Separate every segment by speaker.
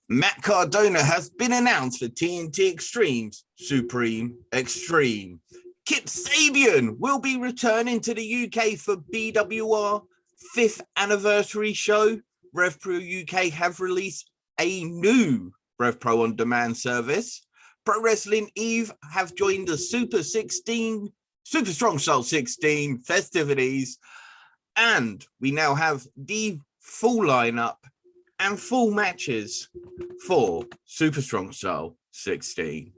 Speaker 1: Matt Cardona has been announced for TNT Extreme's Supreme Extreme. Kip Sabian will be returning to the UK for BWR 5th anniversary show. Rev Pro UK have released a new Rev Pro on demand service. Pro Wrestling Eve have joined the Super Strong Style 16 festivities. And we now have the full lineup and full matches for Super Strong Style 16.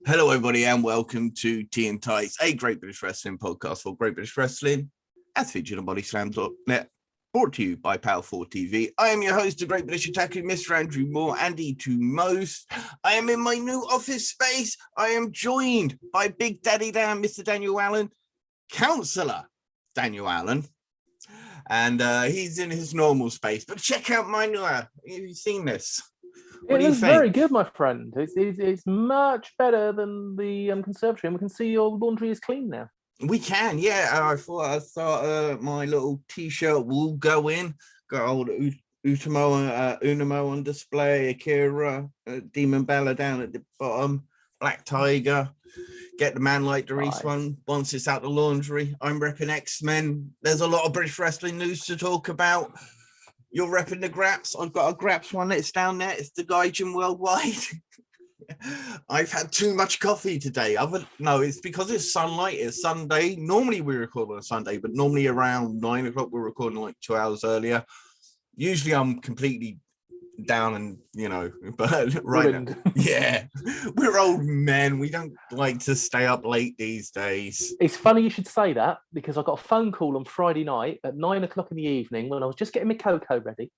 Speaker 1: Hello, everybody, and welcome to TNT, a Great British Wrestling podcast for Great British Wrestling, as featured on BodySlam.net, brought to you by Power4 TV. I am your host, the Great British Attacker, Mr. Andrew Moore, Andy to most. I am in my new office space. I am joined by Big Daddy Dan, Mr. Daniel Allen, Councillor Daniel Allen, and he's in his normal space. But check out my new. Have you seen this?
Speaker 2: It looks very good, my friend. It's much better than the conservatory, and we can see your laundry is clean now.
Speaker 1: We can, yeah. I thought my little t-shirt will go in. Got old Unamo on display, Akira, Demon Bella down at the bottom, Black Tiger. Get the Man Like the Reese one once it's out the laundry. I'm repping X-Men. There's a lot of British wrestling news to talk about. You're repping the Graps. I've got a Graps one that's down there. It's the Gaijin Worldwide. I've had too much coffee today. No, it's because it's sunlight. It's Sunday. Normally we record on a Sunday, but normally around 9 o'clock we're recording like 2 hours earlier. Usually I'm completely down and, but right now, yeah, we're old men. We don't like to stay up late these days.
Speaker 2: It's funny you should say that, because I got a phone call on Friday night at 9 o'clock in the evening when I was just getting my cocoa ready.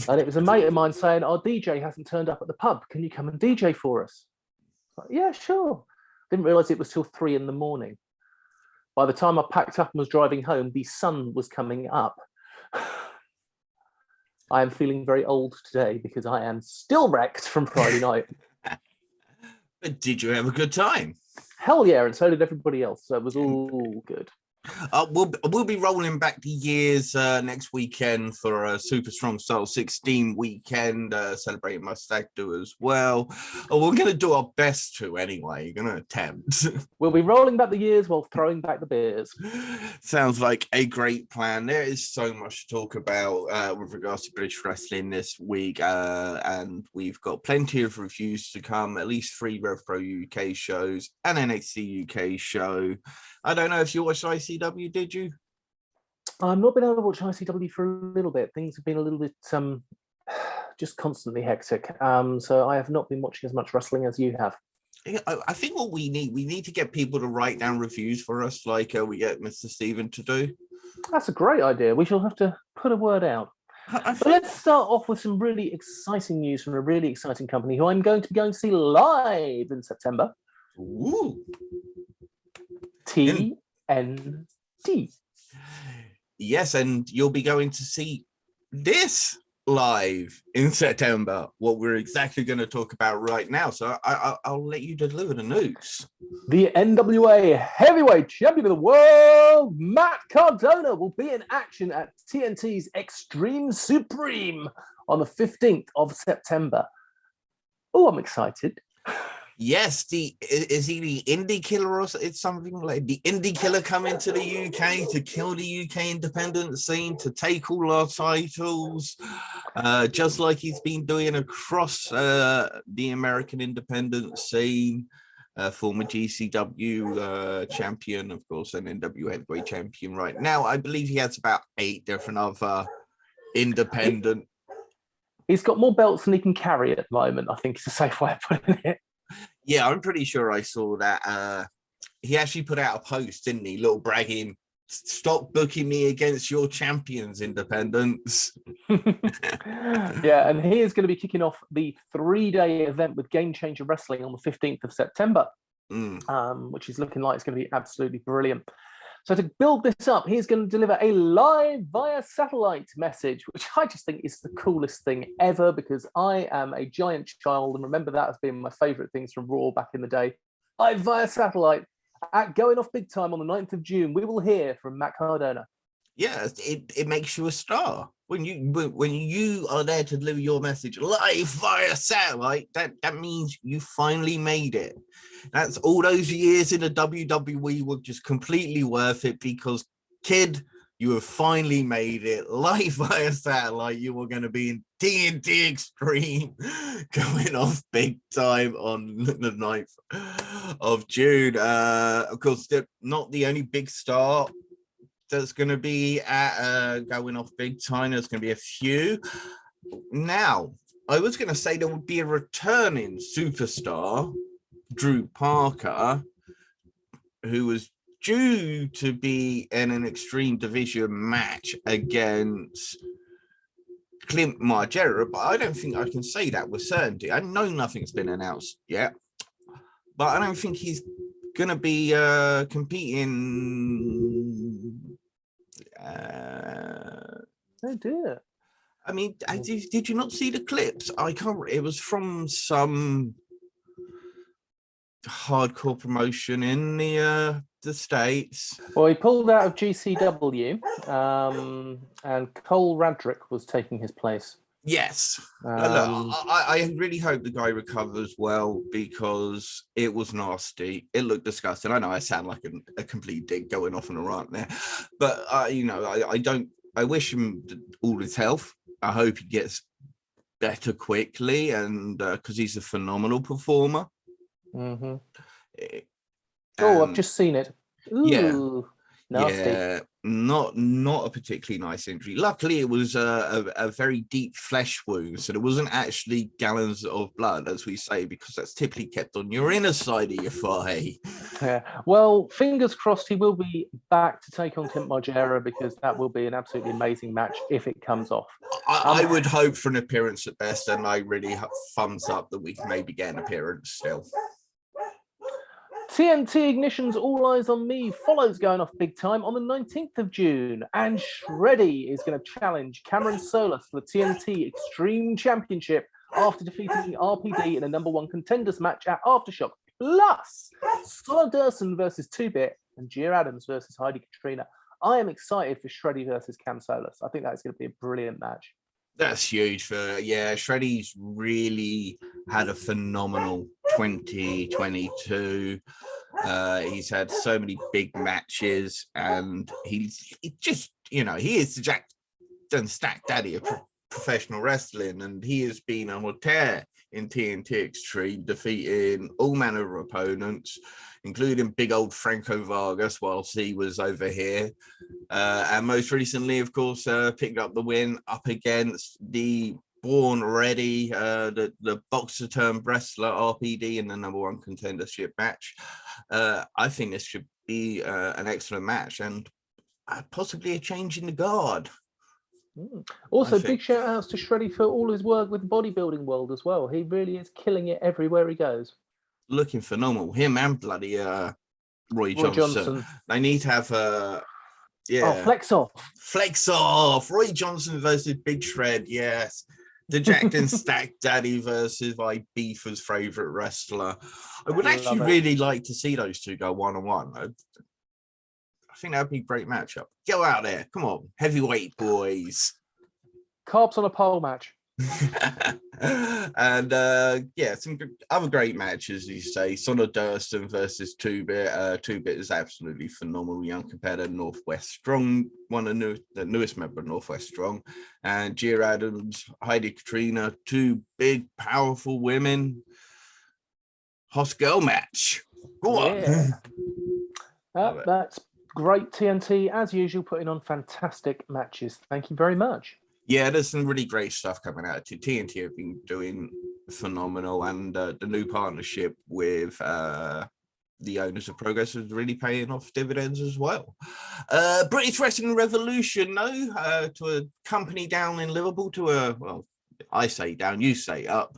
Speaker 2: And it was a mate of mine saying, our DJ hasn't turned up at the pub. Can you come and DJ for us? Like, yeah, sure. Didn't realise it was till 3 in the morning. By the time I packed up and was driving home, the sun was coming up. I am feeling very old today because I am still wrecked from Friday night.
Speaker 1: But did you have a good time?
Speaker 2: Hell yeah, and so did everybody else. So it was all good.
Speaker 1: We'll be rolling back the years next weekend for a Super Strong Style 16 weekend, celebrating my stag do as well. We're going to do our best to anyway. You're going to attempt.
Speaker 2: We'll be rolling back the years while throwing back the beers.
Speaker 1: Sounds like a great plan. There is so much to talk about with regards to British wrestling this week, and we've got plenty of reviews to come, at least 3 Rev Pro UK shows, an NXT UK show. I don't know if you watched ICW, did you?
Speaker 2: I've not been able to watch ICW for a little bit. Things have been a little bit just constantly hectic. So I have not been watching as much wrestling as you have.
Speaker 1: I think what we need to get people to write down reviews for us, like we get Mr. Steven to do. That's
Speaker 2: a great idea. We shall have to put a word out. But let's start off with some really exciting news from a really exciting company who I'm going to be going to see live in September.
Speaker 1: Ooh.
Speaker 2: TNT.
Speaker 1: Yes, and you'll be going to see this live in September, what we're exactly going to talk about right now. So I'll let you deliver the news.
Speaker 2: The NWA Heavyweight Champion of the World, Matt Cardona, will be in action at TNT's Extreme Supreme on the 15th of September. Oh, I'm excited.
Speaker 1: Yes, is he the Indie Killer, or it's something like the Indie Killer coming to the UK to kill the UK independent scene, to take all our titles, just like he's been doing across the American independent scene. Former GCW champion, of course, an NWA heavyweight champion right now. I believe he has about 8 different other independent.
Speaker 2: He's got more belts than he can carry at the moment, I think is a safe way of putting it.
Speaker 1: Yeah, I'm pretty sure I saw that. He actually put out a post, didn't he? Little bragging, stop booking me against your champions, independents.
Speaker 2: Yeah, and he is going to be kicking off the 3-day event with Game Changer Wrestling on the 15th of September, which is looking like it's going to be absolutely brilliant. So to build this up, he's going to deliver a live via satellite message, which I just think is the coolest thing ever, because I am a giant child and remember that as being my favourite things from Raw back in the day. Live via satellite at Going Off Big Time on the 9th of June, we will hear from Matt Cardona.
Speaker 1: Yeah, it makes you a star. when you are there to deliver your message live via satellite, that means you finally made it. That's all those years in the WWE were just completely worth it, because kid, you have finally made it live via satellite. You were going to be in TNT Extreme going off big time on the 9th of June. Of course, they're not the only big star that's going to be at going off big time. There's going to be a few. Now, I was going to say there would be a returning superstar, Drew Parker, who was due to be in an Extreme Division match against Clint Margera, but I don't think I can say that with certainty. I know nothing's been announced yet, but I don't think he's going to be competing.
Speaker 2: Oh dear.
Speaker 1: I mean, did you not see the clips? I can't. It was from some hardcore promotion in the States.
Speaker 2: Well, he pulled out of GCW, and Cole Radrick was taking his place.
Speaker 1: Yes. I really hope the guy recovers well, because it was nasty. It looked disgusting. I know I sound like a complete dick going off on a rant there, but I wish him all his health. I hope he gets better quickly, and because he's a phenomenal performer.
Speaker 2: Mm-hmm. I've just seen it. Ooh,
Speaker 1: yeah,
Speaker 2: nasty.
Speaker 1: Yeah, not a particularly nice injury. Luckily, it was a very deep flesh wound, so there wasn't actually gallons of blood, as we say, because that's typically kept on your inner side of your thigh.
Speaker 2: Yeah. Well, fingers crossed he will be back to take on Clint Margera, because that will be an absolutely amazing match if it comes off.
Speaker 1: I would hope for an appearance at best, and I really thumbs up that we can maybe get an appearance still.
Speaker 2: TNT Ignition's All Eyes on Me follows going off big time on the 19th of June, and Shreddy is going to challenge Cameron Solis for the TNT Extreme Championship after defeating RPD in a #1 contenders match at Aftershock. Plus, Solid Durson versus 2-Bit and Gia Adams versus Heidi Katrina. I am excited for Shreddy versus Cam Solis. I think that's going to be a brilliant match.
Speaker 1: That's huge Shreddy's really had a phenomenal 2022. He's had so many big matches, and he is the Jack and Stack Daddy of professional wrestling, and he has been on a tear in TNT Extreme, defeating all manner of opponents, including big old Franco Vargas whilst he was over here. And most recently, of course, picked up the win up against the born ready, the boxer turned wrestler RPD in the #1 contendership match. I think this should be an excellent match, and possibly a change in the guard.
Speaker 2: Also, big shout outs to Shreddy for all his work with the bodybuilding world as well. He really is killing it everywhere he goes.
Speaker 1: Looking phenomenal. Him and bloody Roy Johnson. They need to have flex off. Roy Johnson versus Big Shred. Yes. The Jack and Stack Daddy versus my beefer's favorite wrestler. I would actually really like to see those two go one-on-one. I think that'd be a great matchup. Go out there. Come on. Heavyweight boys.
Speaker 2: Carbs on a pole match.
Speaker 1: And some other great matches, you say. Sonny Durston versus 2-Bit. 2-Bit is absolutely phenomenal young competitor. Northwest Strong, the newest member of Northwest Strong. And Gia Adams, Heidi Katrina, two big, powerful women. Hot girl match. Go on.
Speaker 2: That's great. TNT, as usual, putting on fantastic matches. Thank you very much.
Speaker 1: Yeah, there's some really great stuff coming out. TNT have been doing phenomenal, and the new partnership with the owners of Progress is really paying off dividends as well. British Wrestling Revolution, to a company down in Liverpool, I say down, you say up,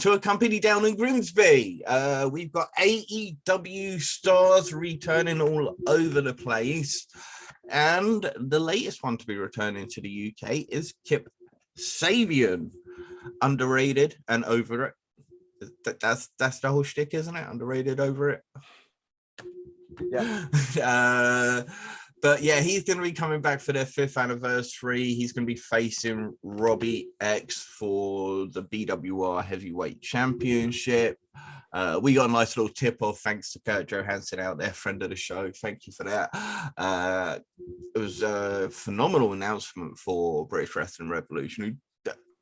Speaker 1: to a company down in Grimsby. We've got AEW stars returning all over the place. And the latest one to be returning to the UK is Kip Sabian. Underrated and over it. That's the whole shtick, isn't it? Underrated, over it.
Speaker 2: Yeah.
Speaker 1: But yeah, he's going to be coming back for their 5th anniversary. He's going to be facing Robbie X for the BWR Heavyweight Championship. We got a nice little tip-off thanks to Kurt Johansson out there, friend of the show. Thank you for that. It was a phenomenal announcement for British Wrestling Revolution,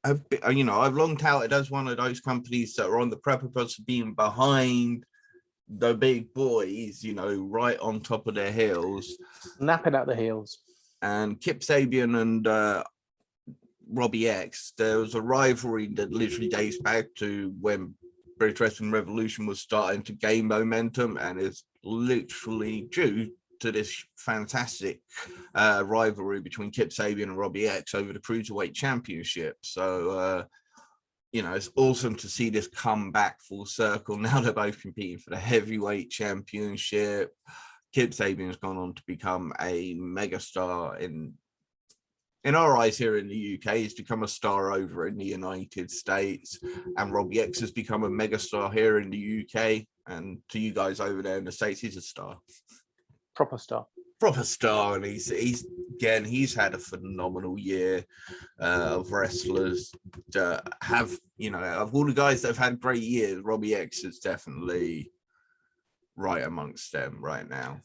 Speaker 1: who I've long touted as one of those companies that are on the precipice of being behind the big boys, right on top of their heels.
Speaker 2: Snapping at the heels.
Speaker 1: And Kip Sabian and Robbie X, there was a rivalry that literally dates back to when British Wrestling Revolution was starting to gain momentum, and is literally due to this fantastic rivalry between Kip Sabian and Robbie X over the Cruiserweight Championship. So, it's awesome to see this come back full circle. Now they're both competing for the Heavyweight Championship. Kip Sabian's gone on to become a megastar in our eyes here in the UK. He's become a star over in the United States, and Robbie X has become a megastar here in the UK. And to you guys over there in the States, he's a star.
Speaker 2: Proper star.
Speaker 1: And he's had a phenomenal year of wrestlers that have, of all the guys that have had great years, Robbie X is definitely right amongst them right now.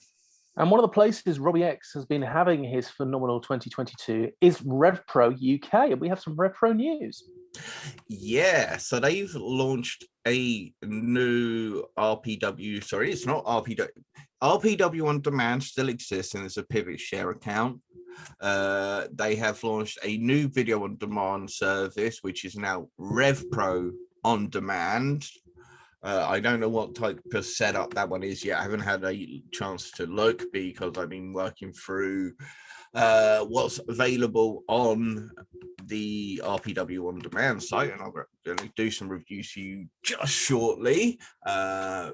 Speaker 2: And one of the places Robbie X has been having his phenomenal 2022 is Rev Pro UK, and we have some Rev Pro news.
Speaker 1: Yeah, so they've launched a new RPW. Sorry, it's not RPW. RPW On Demand still exists, and it's a Pivot Share account. They have launched a new video on demand service, which is now Rev Pro On Demand. I don't know what type of setup that one is yet. I haven't had a chance to look because I've been working through what's available on the RPW On Demand site, and I'm going to do some reviews for you just shortly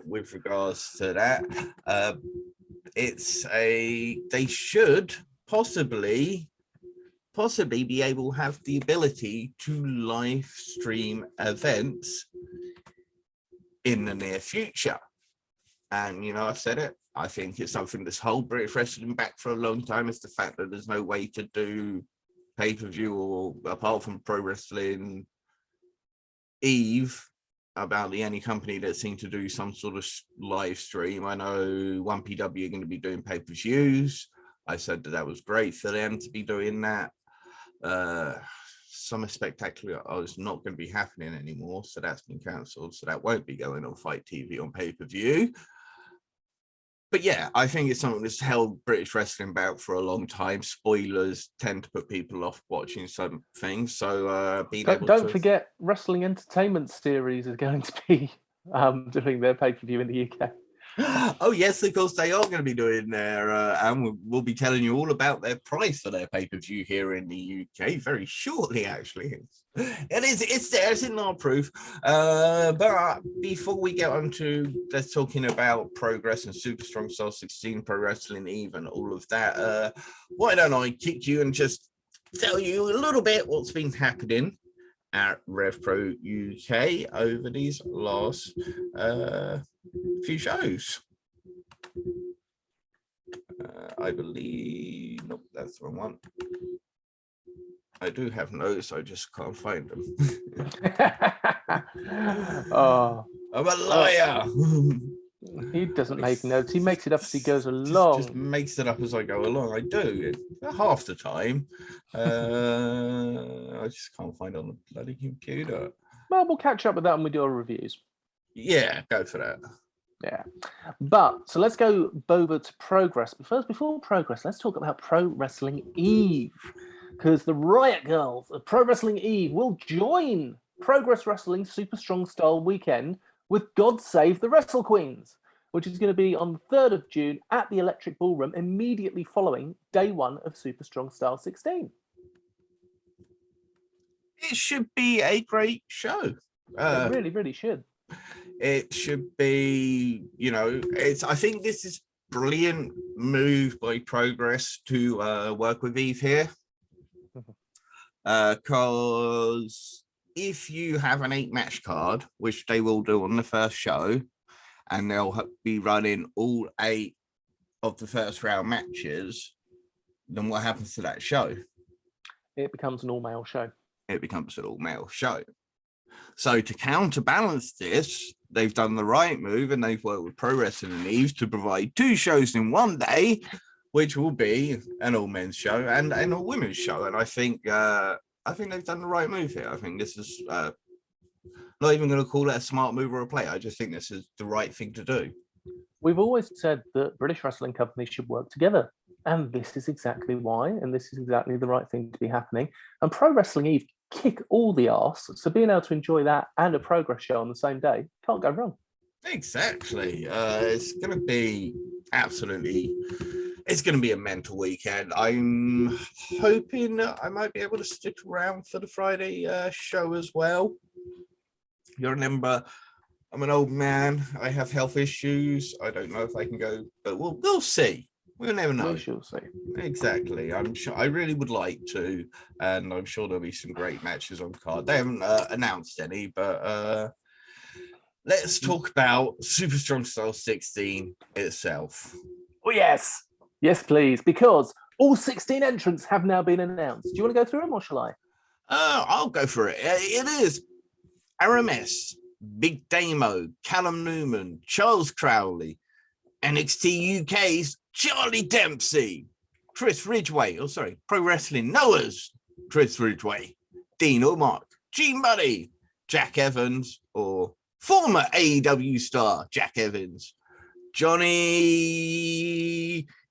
Speaker 1: with regards to that. They should possibly be able to have the ability to live stream events in the near future. And I've said it, I think it's something that's held British wrestling back for a long time, is the fact that there's no way to do pay-per-view, or apart from Pro Wrestling Eve, about the only company that seemed to do some sort of live stream. I know 1PW are going to be doing pay-per-views. I said that was great for them to be doing that. Summer Spectacular is not going to be happening anymore, so that's been cancelled, so that won't be going on Fight TV on pay-per-view. But yeah, I think it's something that's held British wrestling back for a long time. Spoilers tend to put people off watching some things, so
Speaker 2: don't forget, Wrestling Entertainment Series is going to be doing their pay-per-view in the UK.
Speaker 1: Oh yes, of course they are going to be doing their, and we'll be telling you all about their price for their pay-per-view here in the UK very shortly. Actually, it's there, it's in our proof. But before we get on to let's talking about Progress and Super Strong Style 16, Pro Wrestling Eve, and all of that, why don't I kick you and just tell you a little bit what's been happening at Rev Pro UK over these last few shows. I believe, nope, that's the wrong one. I do have notes, I just can't find them.
Speaker 2: Oh,
Speaker 1: I'm a liar.
Speaker 2: He doesn't make notes. He makes it up as he goes along.
Speaker 1: Just makes it up as I go along. I do half the time. I just can't find it on the bloody computer.
Speaker 2: Well, we'll catch up with that when we do our reviews.
Speaker 1: Yeah, go for that.
Speaker 2: Yeah, but so let's go over to Progress. But first, before Progress, let's talk about Pro Wrestling Eve, because the Riot Girls of Pro Wrestling Eve will join Progress Wrestling Super Strong Style Weekend with God Save the Wrestle Queens, which is going to be on the 3rd of June at the Electric Ballroom, immediately following day one of Super Strong Style 16.
Speaker 1: It should be a great show.
Speaker 2: It really, really should.
Speaker 1: It should be, I think this is brilliant move by Progress to work with Eve here. Because if you have an 8-match card, which they will do on the first show, and they'll be running all 8 of the first round matches, then what happens to that show?
Speaker 2: It becomes an all-male show.
Speaker 1: It becomes an all-male show. So to counterbalance this, they've done the right move, and they've worked with Pro Wrestling News to provide 2 shows in one day, which will be an all-men's show and an all-women's show. And I think they've done the right move here. I think this is not even going to call it a smart move or a play. I just think this is the right thing to do.
Speaker 2: We've always said that British wrestling companies should work together. And this is exactly why. And this is exactly the right thing to be happening. And Pro Wrestling Eve kick all the arse. So being able to enjoy that and a Progress show on the same day, can't go wrong.
Speaker 1: Exactly. It's going to be it's going to be a mental weekend. I'm hoping I might be able to stick around for the Friday show as well. You remember, I'm an old man. I have health issues. I don't know if I can go, but we'll see. We'll never know.
Speaker 2: We shall see.
Speaker 1: Exactly. I'm sure I really would like to, and I'm sure there'll be some great matches on the card. They haven't announced any, but let's talk about Super Strong Style 16 itself.
Speaker 2: Oh, yes. Yes, please. Because all 16 entrants have now been announced. Do you want to go through them or shall I?
Speaker 1: I'll go for it. It is RMS, Big Damo, Callum Newman, Charles Crowley, NXT UK's Charlie Dempsey, Ridgeway, Pro Wrestling Noah's Chris Ridgeway, Dean Allmark, G-Money, Jack Evans, or former AEW star Jack Evans, Johnny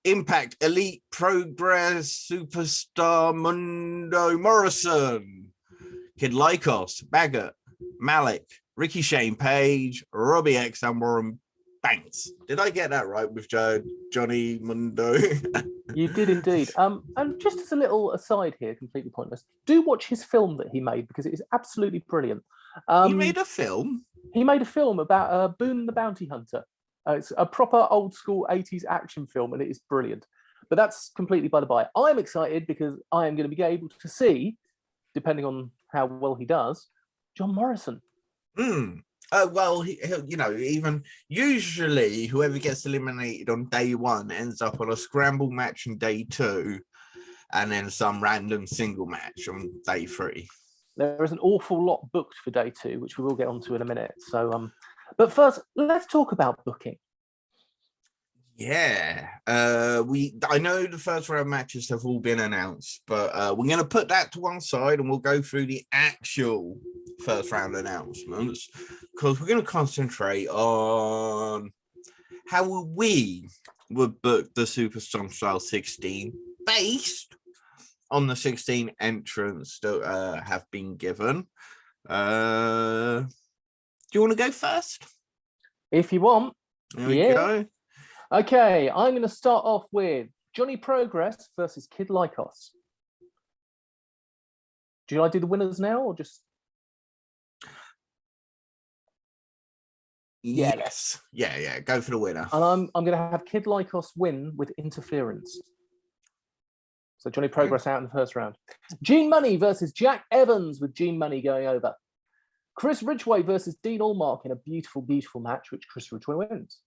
Speaker 1: Impact Elite Progress Superstar Mundo Morrison, Kid Lycos, Maggot, Malik, Ricky Shane Page, Robbie X, and Warren Banks. Did I get that right with Johnny Mundo?
Speaker 2: You did indeed. And just as a little aside here, completely pointless, do watch his film that he made because it is absolutely brilliant.
Speaker 1: He made a film?
Speaker 2: He made a film about Boone the Bounty Hunter. It's a proper old school 80s action film and it is brilliant. But that's completely by the by. I'm excited because I am going to be able to see, depending on how well he does, John Morrison.
Speaker 1: Well, even usually whoever gets eliminated on day 1 ends up on a scramble match on day 2 and then some random single match on day 3.
Speaker 2: There is an awful lot booked for day 2, which we will get onto in a minute. So, but first, let's talk about booking.
Speaker 1: Yeah, I know the first round matches have all been announced, but we're going to put that to one side and we'll go through the actual first round announcements because we're going to concentrate on how we would book the Super Strong Style 16 based on the 16 entrants that have been given. Do you want to go first?
Speaker 2: If you want.
Speaker 1: There we go.
Speaker 2: Okay, I'm going to start off with Johnny Progress versus Kid Lycos. Do I do the winners now or just?
Speaker 1: Yes. Yeah. Go for the winner.
Speaker 2: And I'm going to have Kid Lycos win with interference. So Johnny Progress out in the first round. Gene Money versus Jack Evans with Gene Money going over. Chris Ridgeway versus Dean Allmark in a beautiful, beautiful match, which Chris Ridgeway wins.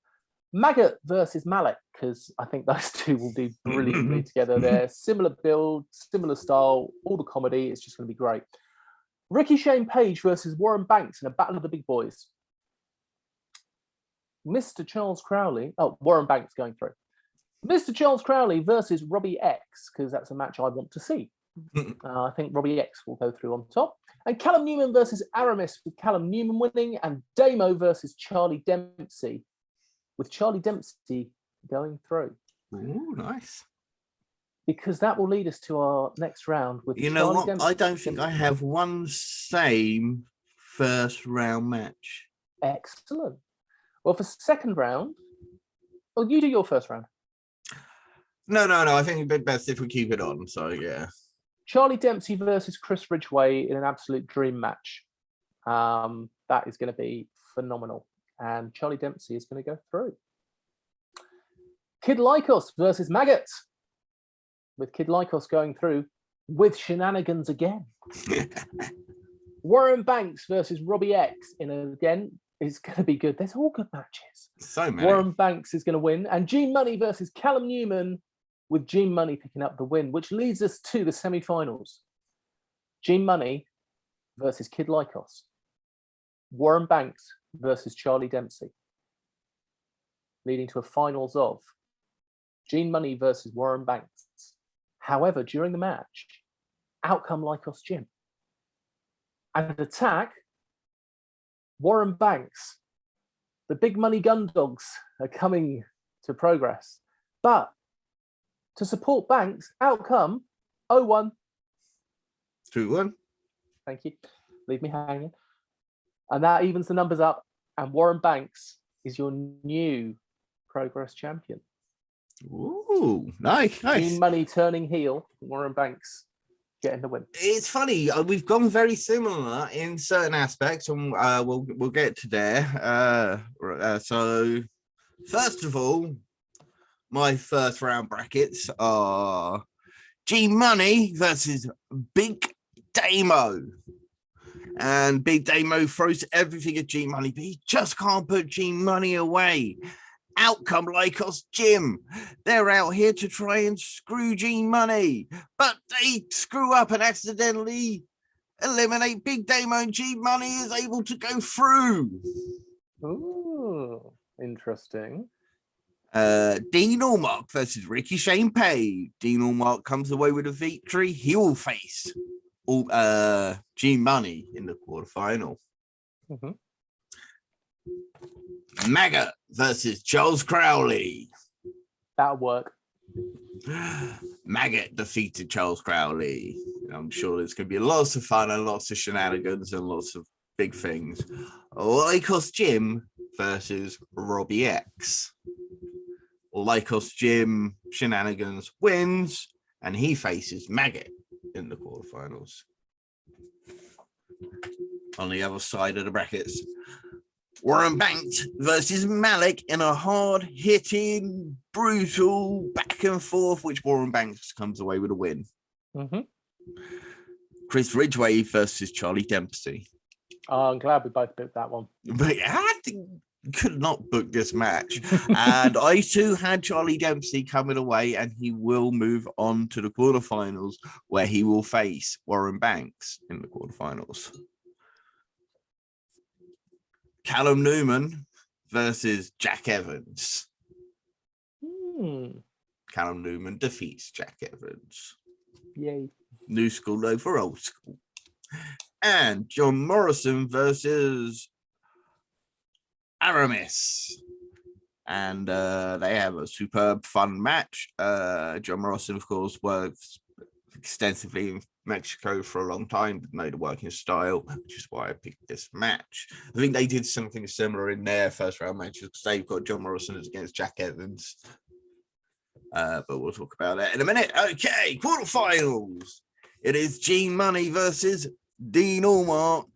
Speaker 2: Maggot versus Malik, because I think those two will do brilliantly together. They're similar build, similar style, all the comedy. It's just going to be great. Ricky Shane Page versus Warren Banks in a battle of the big boys. Mr. Charles Crowley. Oh, Warren Banks going through. Mr. Charles Crowley versus Robbie X, because that's a match I want to see. I think Robbie X will go through on top. And Callum Newman versus Aramis, with Callum Newman winning. And Damo versus Charlie Dempsey, with Charlie Dempsey going through.
Speaker 1: Oh, nice.
Speaker 2: Because that will lead us to our next round with
Speaker 1: Charlie Dempsey. I don't think I have one same first round match.
Speaker 2: Excellent. Well, for second round, you do your first round.
Speaker 1: No. I think it'd be best if we keep it on. So, yeah.
Speaker 2: Charlie Dempsey versus Chris Ridgeway in an absolute dream match. That is going to be phenomenal. And Charlie Dempsey is going to go through. Kid Lycos versus Maggot, with Kid Lycos going through with shenanigans again. Warren Banks versus Robbie X again is going to be good. There's all good matches.
Speaker 1: So many.
Speaker 2: Warren Banks is going to win. And Gene Money versus Callum Newman with G Money picking up the win, which leads us to the semi-finals. G Money versus Kid Lycos. Warren Banks versus Charlie Dempsey. Leading to a finals of G Money versus Warren Banks. However, during the match, out come Lycos Jim. And attack Warren Banks. The big money gun dogs are coming to Progress. But to support Banks, out come 0-1.
Speaker 1: 2-1.
Speaker 2: Thank you. Leave me hanging. And that evens the numbers up. And Warren Banks is your new Progress champion.
Speaker 1: Ooh, nice.
Speaker 2: Team Money turning heel. Warren Banks getting the win.
Speaker 1: It's funny. We've gone very similar in certain aspects, and we'll get to there. So, first of all, my first round brackets are G Money versus Big Damo. And Big Damo throws everything at G Money, but he just can't put G Money away. Out come Lycos Jim. They're out here to try and screw G Money, but they screw up and accidentally eliminate Big Damo, and G Money is able to go through.
Speaker 2: Ooh, interesting.
Speaker 1: Dean Allmark versus Ricky Shane Pay. Dean Allmark comes away with a victory. He will face G Money in the quarterfinal.
Speaker 2: Mm-hmm.
Speaker 1: Maggot versus Charles Crowley.
Speaker 2: That'll work.
Speaker 1: Maggot defeated Charles Crowley. I'm sure there's going to be lots of fun and lots of shenanigans and lots of big things. Lycos Jim versus Robbie X. Lycos Jim shenanigans wins, and he faces Maggot in the quarterfinals. On the other side of the brackets, Warren Banks versus Malik in a hard-hitting, brutal back and forth, which Warren Banks comes away with a win.
Speaker 2: Mm-hmm.
Speaker 1: Chris Ridgeway versus Charlie Dempsey.
Speaker 2: Oh, I'm glad we both booked that one.
Speaker 1: But I could not book this match. And I too had Charlie Dempsey coming away, and he will move on to the quarterfinals, where he will face Warren Banks in the quarterfinals. Callum Newman versus Jack Evans. Callum Newman defeats Jack Evans.
Speaker 2: Yay.
Speaker 1: New school over old school. And John Morrison versus Aramis. And they have a superb fun match. John Morrison, of course, works extensively in Mexico for a long time, but know the working style, which is why I picked this match. I think they did something similar in their first round matches, because they've got John Morrison against Jack Evans. But we'll talk about that in a minute. Okay, quarterfinals. It is G Money versus Dean Allmark.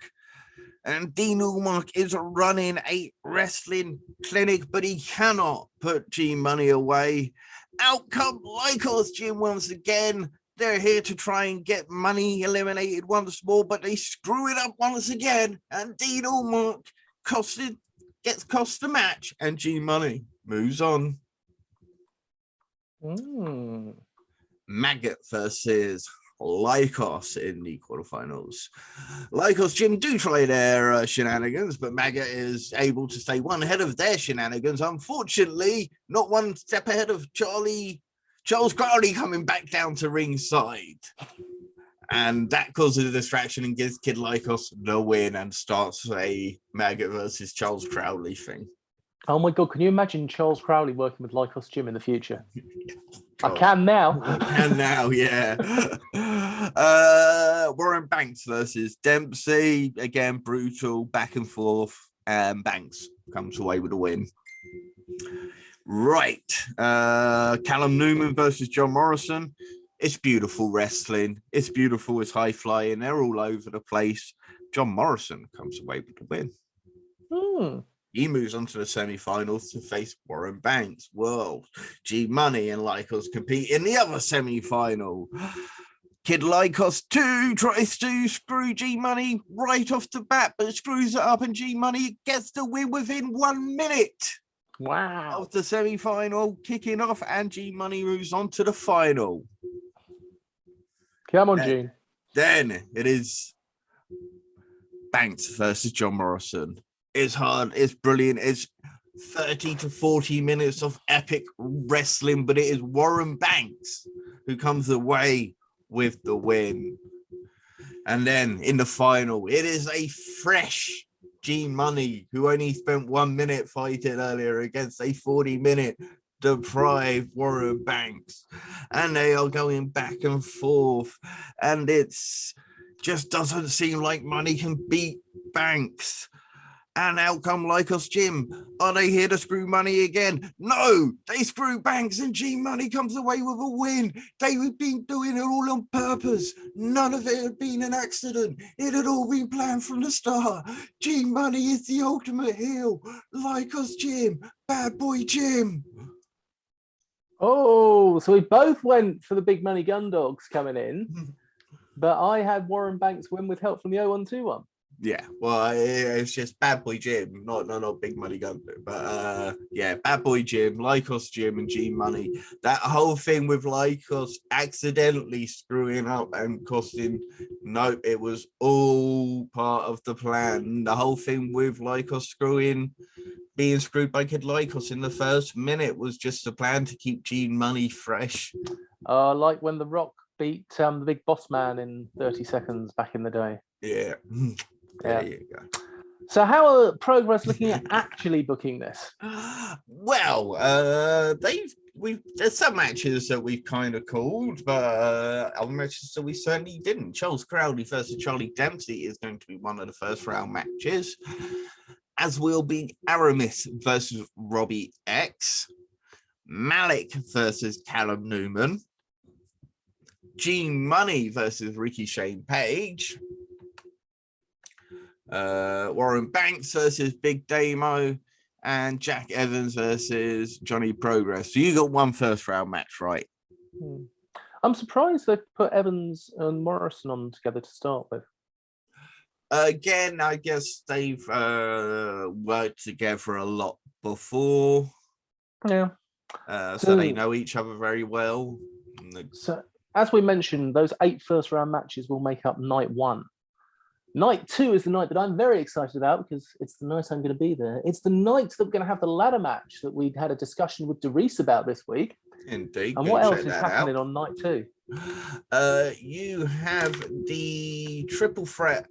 Speaker 1: And Dean Allmark is running a wrestling clinic, but he cannot put G Money away. Out come Lycos Jim once again. They're here to try and get Money eliminated once more, but they screw it up once again. And Dean Allmark gets cost the match, and G Money moves on. Maggot versus Lycos in the quarterfinals. Lycos Jim do try their shenanigans, but Maggot is able to stay one ahead of their shenanigans. Unfortunately, not one step ahead of Charles Crowley coming back down to ringside. And that causes a distraction and gives Kid Lycos the win and starts a Maggot versus Charles Crowley thing.
Speaker 2: Oh my God, can you imagine Charles Crowley working with Lycos Jim in the future? I can now.
Speaker 1: I can now, yeah. Warren Banks versus Dempsey. Again, brutal, back and forth. And Banks comes away with a win. Right. Callum Newman versus John Morrison. It's beautiful wrestling. It's beautiful. It's high flying. They're all over the place. John Morrison comes away with the win. He moves on to the semi-finals to face Warren Banks. World G Money and Lycos compete in the other semi-final. Kid Lycos 2 tries to screw G Money right off the bat, but screws it up, and G Money gets the win within 1 minute.
Speaker 2: Wow.
Speaker 1: of the semi-final kicking off, and G Money moves on to the final.
Speaker 2: Come on, Gene.
Speaker 1: Then it is Banks versus John Morrison. It's hard, it's brilliant, it's 30 to 40 minutes of epic wrestling, but it is Warren Banks who comes away with the win. And then in the final, it is a fresh G Money who only spent 1 minute fighting earlier against a 40-minute deprived Warren Banks. And they are going back and forth. And it's just doesn't seem like Money can beat Banks. And out come Lycos Jim. Are they here to screw Money again? No, they screw Banks and G Money comes away with a win. They had been doing it all on purpose. None of it had been an accident. It had all been planned from the start. G Money is the ultimate heel. Lycos Jim, bad boy Jim.
Speaker 2: Oh, so we both went for the big money gun dogs coming in, but I had Warren Banks win with help from the 0-1-2-1.
Speaker 1: Yeah, well, it's just Bad Boy Jim, not Big Money Gun, but yeah, Bad Boy Jim, Lycos Jim, and G Money. That whole thing with Lycos accidentally screwing up and costing. Nope, it was all part of the plan. The whole thing with Lycos being screwed by Kid Lycos in the first minute was just a plan to keep G Money fresh.
Speaker 2: Like when The Rock beat the Big Boss Man in 30 seconds back in the day.
Speaker 1: Yeah. There you go.
Speaker 2: So how are Progress looking at actually booking this?
Speaker 1: Well, there's some matches that we've kind of called, but other matches that we certainly didn't. Charles Crowley versus Charlie Dempsey is going to be one of the first round matches, as will be Aramis versus Robbie X, Malik versus Callum Newman, G Money versus Ricky Shane Page, Warren Banks versus Big Damo, and Jack Evans versus Johnny Progress. So you got one first round match, right?
Speaker 2: I'm surprised they put Evans and Morrison on together to start with.
Speaker 1: Again, I guess they've worked together a lot before.
Speaker 2: Yeah.
Speaker 1: So they know each other very well.
Speaker 2: So as we mentioned, those 8 first round matches will make up night 1. Night 2 is the night that I'm very excited about because it's the night I'm going to be there. It's the night that we're going to have the ladder match that we'd had a discussion with Doris about this week.
Speaker 1: Indeed.
Speaker 2: And what else is happening on night 2?
Speaker 1: You have the triple threat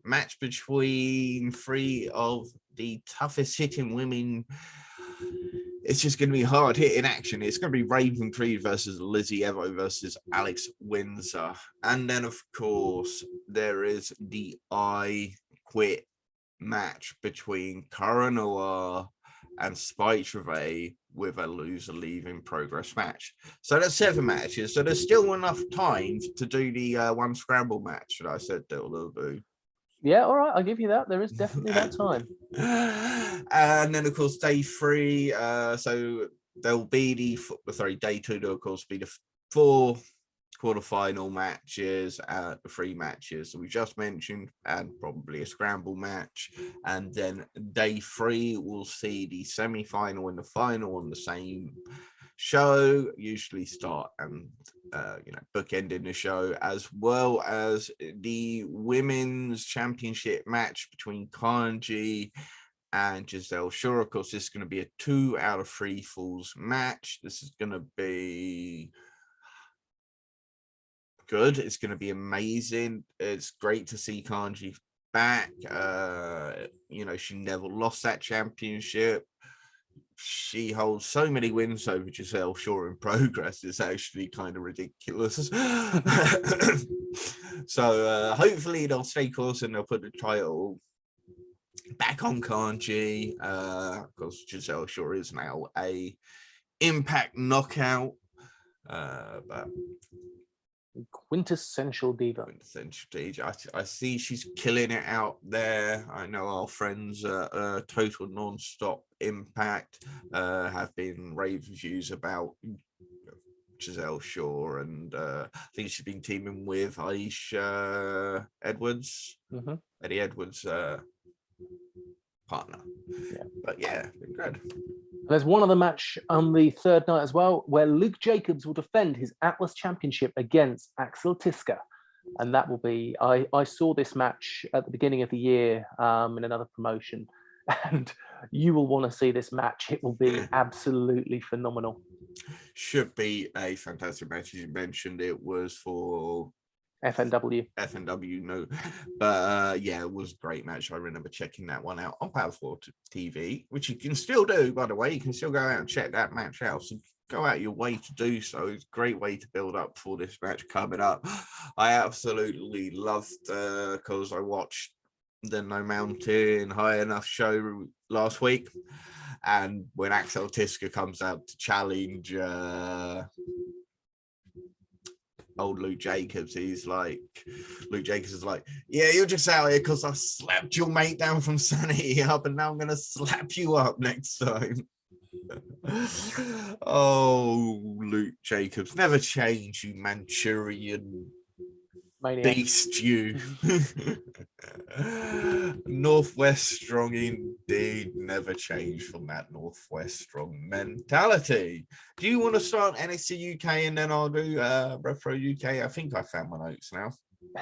Speaker 1: match between 3 of the toughest hitting women. It's just going to be hard hitting action. It's going to be Raven Creed versus Lizzie Evo versus Alex Windsor. And then, of course, there is the I Quit match between Cara Noir and Spike Trevay with a loser leaving Progress match. So that's 7 matches. So there's still enough time to do the one scramble match that I said they'll do.
Speaker 2: Yeah, all right, I'll give you that. There is definitely that time.
Speaker 1: And then, of course, day 3. So there'll be day 2. There'll, of course, be the 4 quarterfinal matches, the 3 matches that we just mentioned, and probably a scramble match. And then day 3 we'll see the semi-final and the final on the same show, usually start and bookending the show, as well as the women's championship match between Kanji and Giselle Shaw. Of course, this is going to be a 2 out of 3 falls match. This is going to be good. It's going to be amazing. It's great to see Kanji back. She never lost that championship. She holds so many wins over Giselle Shaw in Progress. It's actually kind of ridiculous. So hopefully they'll stay course and they'll put the title back on Kanji. Of course, Giselle Shaw is now a Impact knockout. But
Speaker 2: quintessential diva.
Speaker 1: I see she's killing it out there. I know our friends at Total Non-Stop Impact have been rave reviews about Giselle Shaw, and I think she's been teaming with Aisha Edwards, Eddie Edwards' partner. But yeah, good.
Speaker 2: There's one other match on the third night as well, where Luke Jacobs will defend his Atlas Championship against Axel Tiska. And that will be, I saw this match at the beginning of the year in another promotion, and you will want to see this match. It will be absolutely phenomenal.
Speaker 1: Should be a fantastic match. As you mentioned, it was for FNW, no. But yeah, it was a great match. I remember checking that one out on Power 4 TV, which you can still do, by the way. You can still go out and check that match out. So go out your way to do so. It's a great way to build up for this match coming up. I absolutely loved because I watched the No Mountain High Enough show last week. And when Axel Tiska comes out to challenge old Luke Jacobs, Luke Jacobs is like, yeah, you're just out here because I slapped your mate down from Sanity up, and now I'm going to slap you up next time. Oh, Luke Jacobs, never change, you Manchurian maniac. Beast, you. Northwest strong indeed, never change from that Northwest strong mentality. Do you want to start NXT UK and then I'll do Rev Pro UK? I think I found my notes now.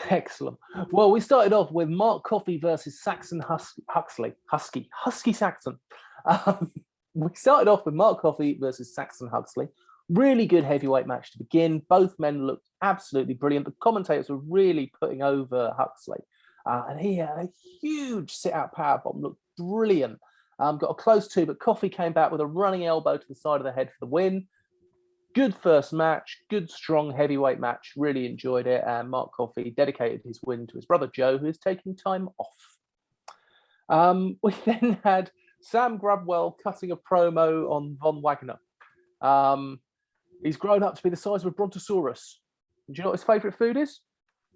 Speaker 2: Excellent. Well, we started off with Mark Coffey versus Saxon Huxley. Husky Saxon. We started off with Mark Coffey versus Saxon Huxley. Really good heavyweight match to begin. Both men looked absolutely brilliant. The commentators were really putting over Huxley. And he had a huge sit-out powerbomb, looked brilliant. Got a close two, but Coffey came back with a running elbow to the side of the head for the win. Good first match, good, strong heavyweight match. Really enjoyed it. And Mark Coffey dedicated his win to his brother Joe, who is taking time off. We then had Sam Grabwell cutting a promo on Von Wagner. He's grown up to be the size of a brontosaurus. Do you know what his favourite food is?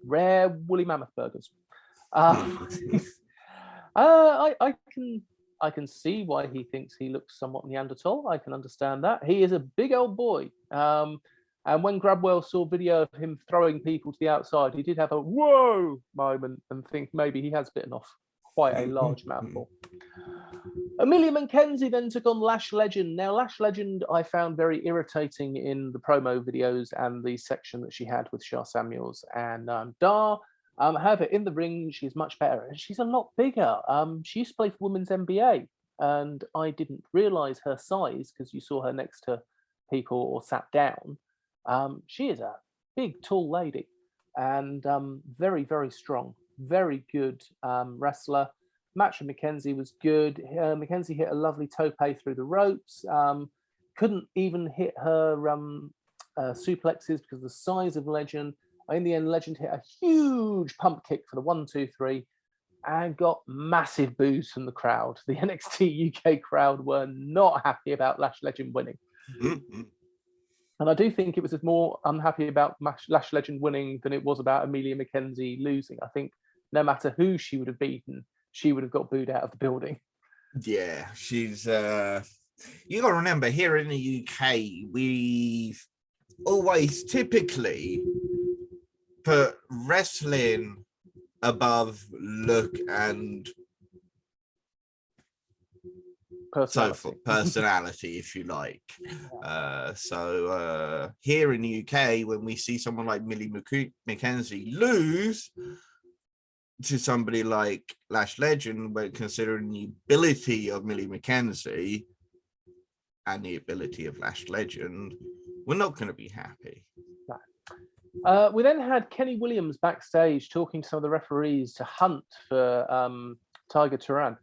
Speaker 2: Rare woolly mammoth burgers. I can see why he thinks he looks somewhat Neanderthal. I can understand that. He is a big old boy. And when Grabwell saw video of him throwing people to the outside, he did have a whoa moment and think maybe he has bitten off quite a large mouthful. Amelia McKenzie then took on Lash Legend. Now, Lash Legend I found very irritating in the promo videos and the section that she had with Shah Samuels and Dar. However, in the ring, she's much better. And she's a lot bigger. She used to play for Women's NBA, and I didn't realise her size because you saw her next to people or sat down. She is a big, tall lady and very, very strong. Very good wrestler. Match with McKenzie was good. McKenzie hit a lovely tope through the ropes. Couldn't even hit her suplexes because of the size of Legend. In the end, Legend hit a huge pump kick for the 1-2-3 and got massive boos from the crowd. The NXT UK crowd were not happy about Lash Legend winning. Mm-hmm. And I do think it was more unhappy about Lash Legend winning than it was about Amelia McKenzie losing. I think no matter who she would have beaten, she would have got booed out of the building.
Speaker 1: Yeah, she's... you got to remember, here in the UK, we've always typically put wrestling above look and personality, if you like. So here in the UK, when we see someone like Millie McKenzie lose to somebody like Lash Legend, but considering the ability of Millie McKenzie and the ability of Lash Legend, we're not going to be happy.
Speaker 2: We then had Kenny Williams backstage talking to some of the referees to hunt for Tiger Turan.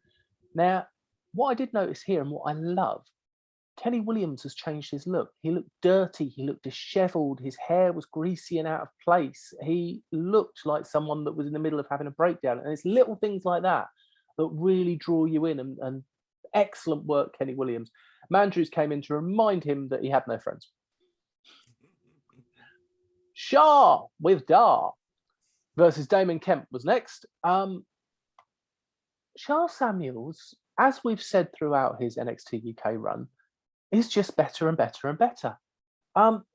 Speaker 2: Now, what I did notice here and what I love, Kenny Williams has changed his look. He looked dirty. He looked disheveled. His hair was greasy and out of place. He looked like someone that was in the middle of having a breakdown. And it's little things like that that really draw you in. And excellent work, Kenny Williams. Mandrews came in to remind him that he had no friends. Shah with Dar versus Damon Kemp was next. Shah Samuels, as we've said throughout his NXT UK run, is just better and better and better.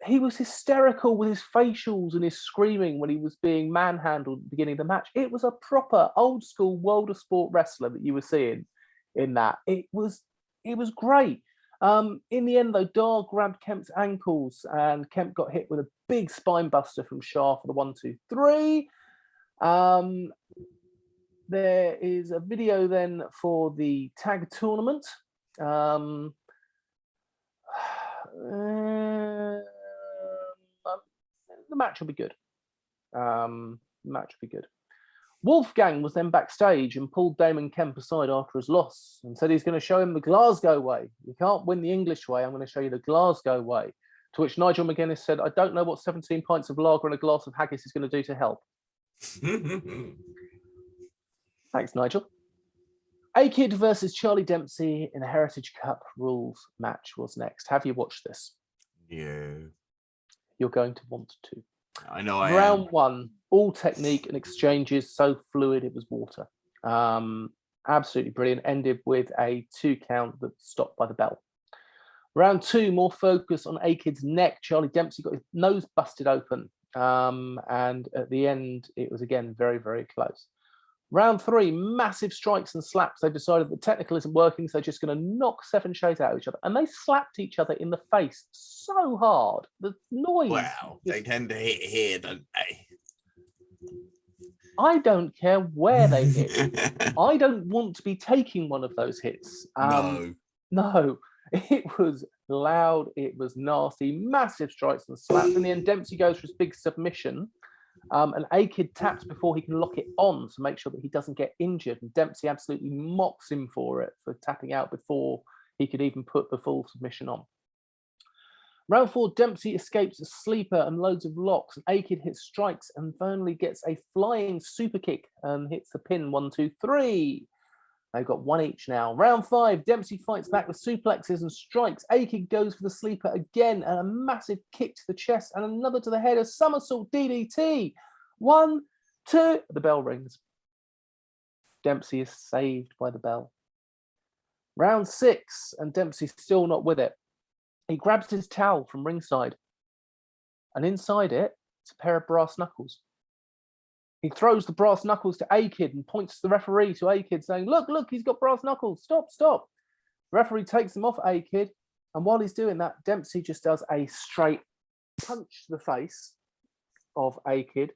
Speaker 2: He was hysterical with his facials and his screaming when he was being manhandled at the beginning of the match. It was a proper old school World of Sport wrestler that you were seeing in that. It was great. In the end, though, Dar grabbed Kemp's ankles, and Kemp got hit with a big spine buster from Shah for the 1-2-3. There is a video then for the tag tournament. The match will be good. Wolfgang was then backstage and pulled Damon Kemp aside after his loss and said he's going to show him the Glasgow way. You can't win the English way. I'm going to show you the Glasgow way. To which Nigel McGuinness said, I don't know what 17 pints of lager and a glass of haggis is going to do to help. Thanks, Nigel. A-Kid versus Charlie Dempsey in a Heritage Cup rules match was next. Have you watched this?
Speaker 1: Yeah.
Speaker 2: You're going to want to.
Speaker 1: I know
Speaker 2: Round one, all technique and exchanges, so fluid it was water. Absolutely brilliant. Ended with a 2 count that stopped by the bell. Round two, more focus on A-Kid's neck. Charlie Dempsey got his nose busted open. And at the end, it was again very, very close. Round three, massive strikes and slaps. They've decided the technical isn't working, so they're just going to knock Seven Shades out of each other. And they slapped each other in the face so hard. The noise.
Speaker 1: Wow, they tend to hit here, don't they?
Speaker 2: I don't care where they hit. I don't want to be taking one of those hits. No, it was loud. It was nasty. Massive strikes and slaps. In the end, Dempsey goes for his big submission. And A-Kid taps before he can lock it on to make sure that he doesn't get injured. And Dempsey absolutely mocks him for it, for tapping out before he could even put the full submission on. Round four, Dempsey escapes a sleeper and loads of locks. And A-Kid hits strikes and finally gets a flying super kick and hits the pin 1-2-3. They've got one each now. Round five, Dempsey fights back with suplexes and strikes. A-Kid goes for the sleeper again and a massive kick to the chest and another to the head, a somersault DDT. 1, 2, the bell rings. Dempsey is saved by the bell. Round six, and Dempsey's still not with it. He grabs his towel from ringside and inside it, it's a pair of brass knuckles. He throws the brass knuckles to A-Kid and points the referee to A-Kid saying, look, he's got brass knuckles. Stop. The referee takes them off A-Kid. And while he's doing that, Dempsey just does a straight punch to the face of A-Kid,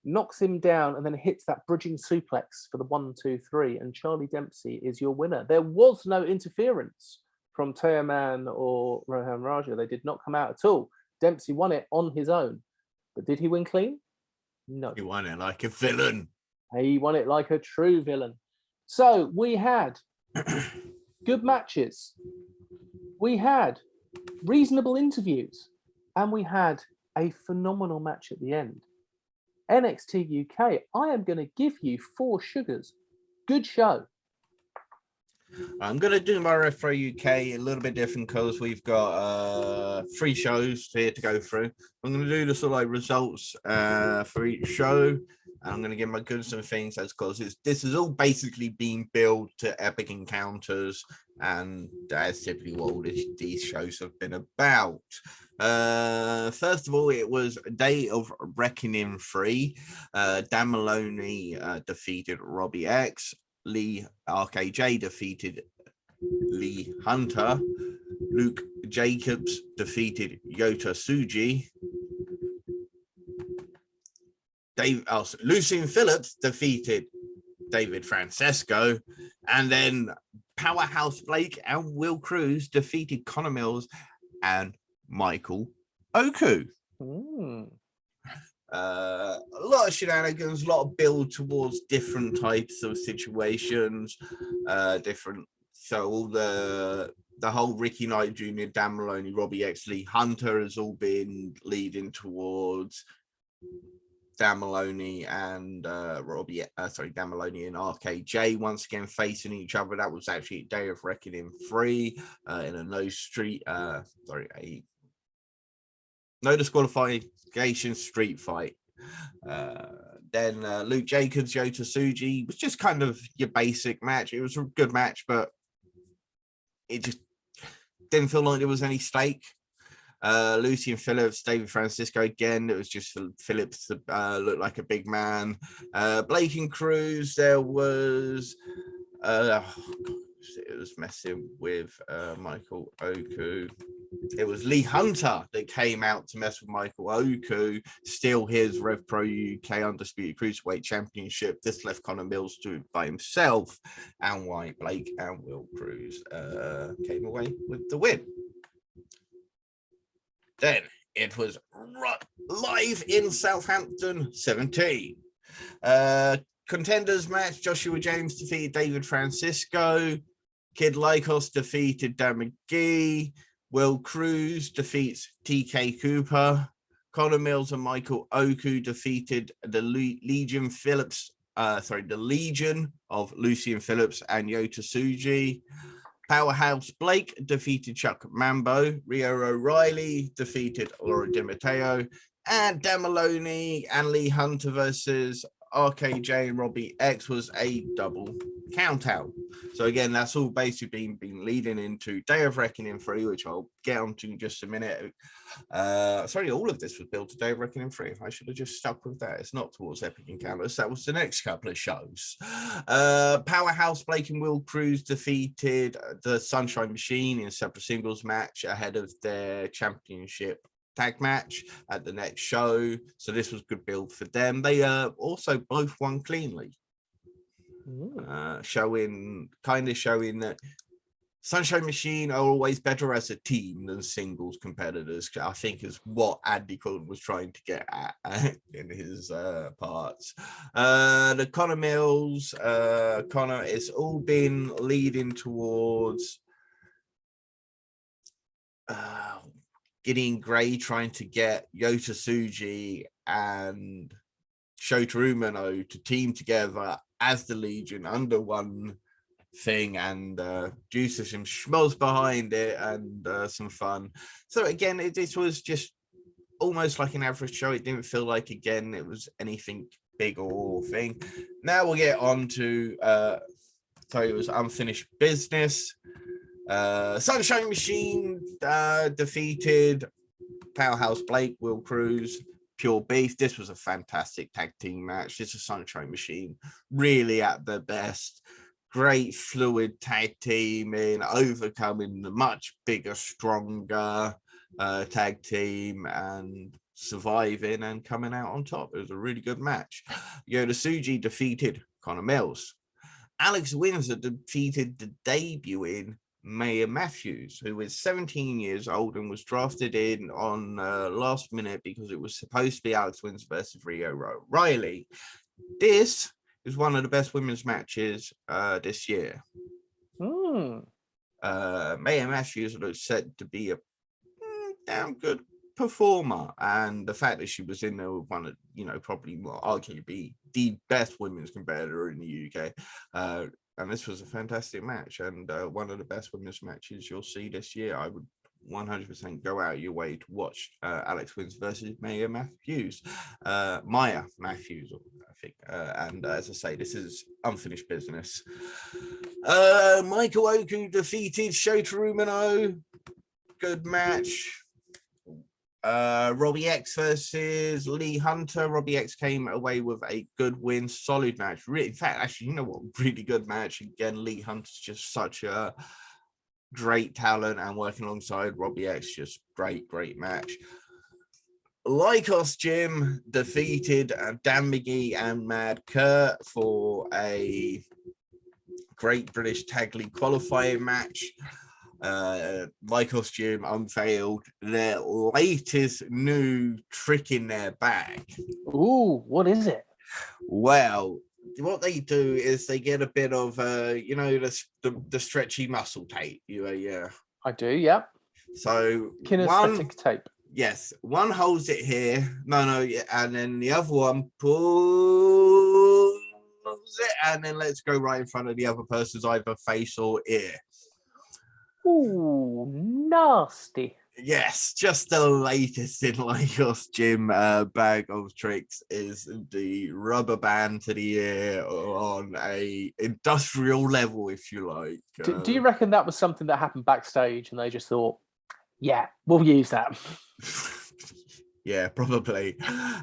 Speaker 2: knocks him down, and then hits that bridging suplex for the 1-2-3. And Charlie Dempsey is your winner. There was no interference from Teoman or Rohan Raja. They did not come out at all. Dempsey won it on his own. But did he win clean? No.
Speaker 1: He won it like a villain.
Speaker 2: He won it like a true villain. So we had good matches. We had reasonable interviews. And we had a phenomenal match at the end. NXT UK, I am going to give you 4 sugars. Good show.
Speaker 1: I'm going to do my Rev Pro UK a little bit different because we've got 3 shows here to go through. I'm going to do the sort of like results for each show. And I'm going to give my goods and things as because this is all basically being billed to epic encounters. And that's typically what all these shows have been about. First of all, it was Day of Reckoning 3. Dan Maloney defeated Robbie X. Lee RKJ defeated Lee Hunter. Luke Jacobs defeated Yota Tsuji. Lucien Phillips defeated David Francesco. And then Powerhouse Blake and Will Cruz defeated Connor Mills and Michael Oku. A lot of shenanigans, a lot of build towards different types of situations, so all the whole Ricky Knight Jr., Dan Maloney, Robbie X, Lee Hunter has all been leading towards Dan Maloney and Dan Maloney and RKJ once again facing each other. That was actually Day of Reckoning 3 in a no disqualification street fight. Then Luke Jacobs, Yota Tsuji was just kind of your basic match. It was a good match, but it just didn't feel like there was any stake. Lucien Phillips, David Francisco again. It was just Phillips looked like a big man. Blake and Cruz, there was it was messing with Michael Oku. It was Lee Hunter that came out to mess with Michael Oku, steal his Rev Pro UK Undisputed Cruiserweight Championship. This left Connor Mills to it by himself, and White Blake and Will Cruz came away with the win. Then it was live in Southampton 17. Contenders match, Joshua James defeated David Francisco. Kid Lycos defeated Dan McGee. Will Cruz defeats TK Cooper. Connor Mills and Michael Oku defeated the Legion of Lucian Phillips and Yota Tsuji. Powerhouse Blake defeated Chuck Mambo. Rio O'Reilly defeated Laura Di Matteo. And Dan Maloney and Lee Hunter versus RKJ and Robbie X was a double count out. So again, that's all basically been leading into Day of Reckoning 3, which I'll get onto in just a minute. Sorry, all of this was built to Day of Reckoning 3. I should have just stuck with that. It's not towards Epic Encounters. That was the next couple of shows. Powerhouse Blake and Will Cruz defeated the Sunshine Machine in a separate singles match ahead of their championship tag match at the next show. So this was good build for them. They also both won cleanly. Showing that Sunshine Machine are always better as a team than singles competitors, I think is what Andy Quillen was trying to get at in his parts. The Connor Mills, Connor, it's all been leading towards Gideon Gray trying to get Yota Tsuji and Shota Umino to team together as the Legion under one thing, and due to some schmoz behind it and some fun. So again, this was just almost like an average show. It didn't feel like, again, it was anything big or thing. Now we'll get on to it was unfinished business. Sunshine Machine defeated Powerhouse Blake, Will Cruz, Pure Beef. This was a fantastic tag team match. This is Sunshine Machine really at their best. Great fluid tag team in overcoming the much bigger, stronger tag team and surviving and coming out on top. It was a really good match. Yota Tsuji defeated Connor Mills. Alex Windsor defeated the debuting Maya Matthews, who is 17 years old and was drafted in on last minute because it was supposed to be Alex Windsor versus Rio O'Reilly. This is one of the best women's matches this year. Maya Matthews looks set to be a damn good performer, and the fact that she was in there with one of, probably arguably the best women's competitor in the UK. And this was a fantastic match and one of the best women's matches you'll see this year. I would 100% go out of your way to watch Alex Windsor versus Maya Matthews, I think. And as I say, this is unfinished business. Michael Oku defeated Shota Umino. Good match. Robbie X versus Lee Hunter. Robbie X came away with a good win, solid match. In fact, actually, you know what? Really good match. Again, Lee Hunter's just such a great talent, and working alongside Robbie X, just great match. Lycos Gym defeated Dan McGee and Mad Kurt for a Great British Tag League qualifying match. Lycos Gym unveiled their latest new trick in their bag.
Speaker 2: Ooh, what is it?
Speaker 1: Well, what they do is they get a bit of, the stretchy muscle tape. Yeah.
Speaker 2: I do, yeah.
Speaker 1: So
Speaker 2: kinesthetic tape.
Speaker 1: Yes, one holds it here. And then the other one pulls it and then let's go right in front of the other person's either face or ear.
Speaker 2: Ooh, nasty.
Speaker 1: Yes, just the latest in Lycos Gym bag of tricks is the rubber band to the ear on a industrial level, if you like.
Speaker 2: Do you reckon that was something that happened backstage and they just thought, yeah, we'll use that?
Speaker 1: Yeah, probably.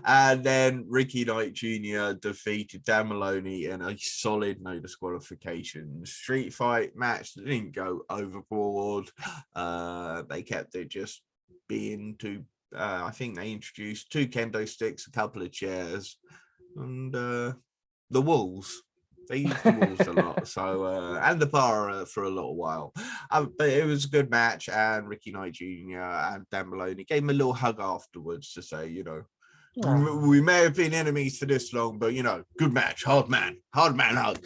Speaker 1: And then Ricky Knight Jr. defeated Dan Maloney in a solid no disqualification street fight match that didn't go overboard. They kept it just being two. I think they introduced 2 kendo sticks, a couple of chairs, and the walls. They used the walls a lot, so and the bar for a little while. But it was a good match, and Ricky Knight Jr. and Dan Maloney gave him a little hug afterwards to say, we may have been enemies for this long, but good match, hard man hug.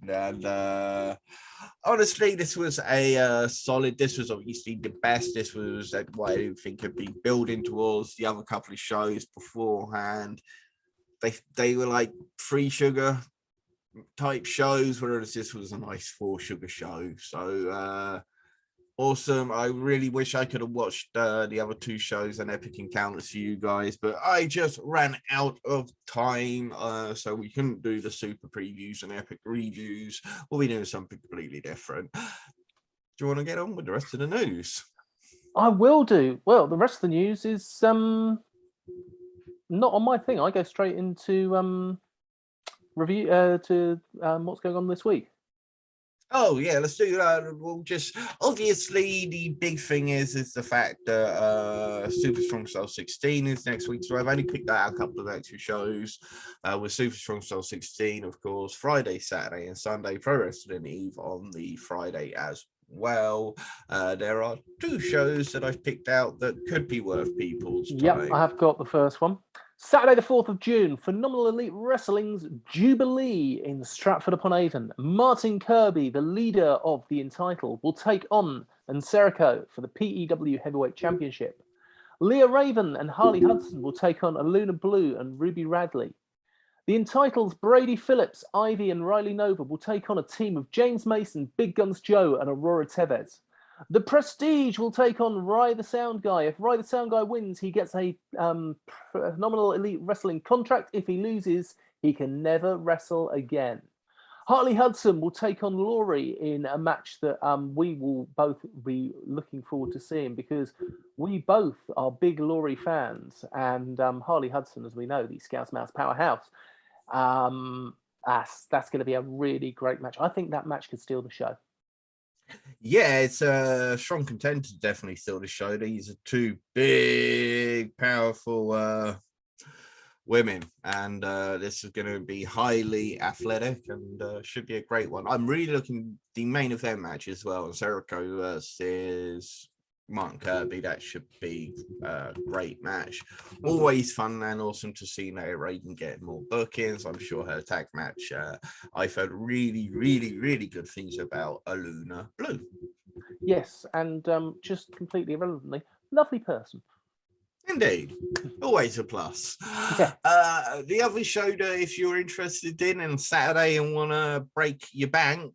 Speaker 1: And honestly, this was a solid. This was obviously the best. This was what I didn't think had been building towards the other couple of shows beforehand. They were like 3 sugar type shows, whereas this was a nice 4 sugar show. So awesome. I really wish I could have watched the other 2 shows and Epic Encounters for you guys, but I just ran out of time, so we couldn't do the super previews and epic reviews. We'll be doing something completely different. Do you want to get on with the rest of the news?
Speaker 2: I will do. Well, the rest of the news is not on my thing. I go straight into review to what's going on this week.
Speaker 1: Oh yeah, let's do that. We'll just obviously the big thing is the fact that Super Strong Style 16 is next week. So I've only picked out a couple of extra shows with Super Strong Style 16, of course, Friday, Saturday, and Sunday. Pro Wrestling Eve on the Friday as well. There are 2 shows that I've picked out that could be worth people's time.
Speaker 2: Yep, I have got the first one. Saturday the 4th of June, Phenomenal Elite Wrestling's Jubilee in Stratford-upon-Avon. Martin Kirby, the leader of the Untitled, will take on Nserico for the PEW Heavyweight Championship. Leah Raven and Harley Hudson will take on Aluna Blue and Ruby Radley. The Entitled's Brady Phillips, Ivy and Riley Nova will take on a team of James Mason, Big Guns Joe and Aurora Tevez. The Prestige will take on Rye the Sound Guy. If Rye the Sound Guy wins, he gets a Phenomenal Elite Wrestling contract. If he loses, he can never wrestle again. Harley Hudson will take on Laurie in a match that we will both be looking forward to seeing, because we both are big Laurie fans. And Harley Hudson, as we know, the Scouse Mouse powerhouse, that's going to be a really great match. I think that match could steal the show.
Speaker 1: Yeah, it's a strong contender to definitely steal the show. These are 2 big, powerful women, and this is going to be highly athletic and should be a great one. I'm really looking the main event match as well. Jericho versus Martin Kirby. That should be a great match. Always fun and awesome to see Naya Raiden get more bookings. I'm sure her tag match, I've heard really, really, really good things about Aluna Blue.
Speaker 2: Yes, and just completely irrelevantly, lovely person.
Speaker 1: Indeed. Always a plus.
Speaker 2: Yeah.
Speaker 1: The other show that if you're interested in on Saturday and want to break your bank,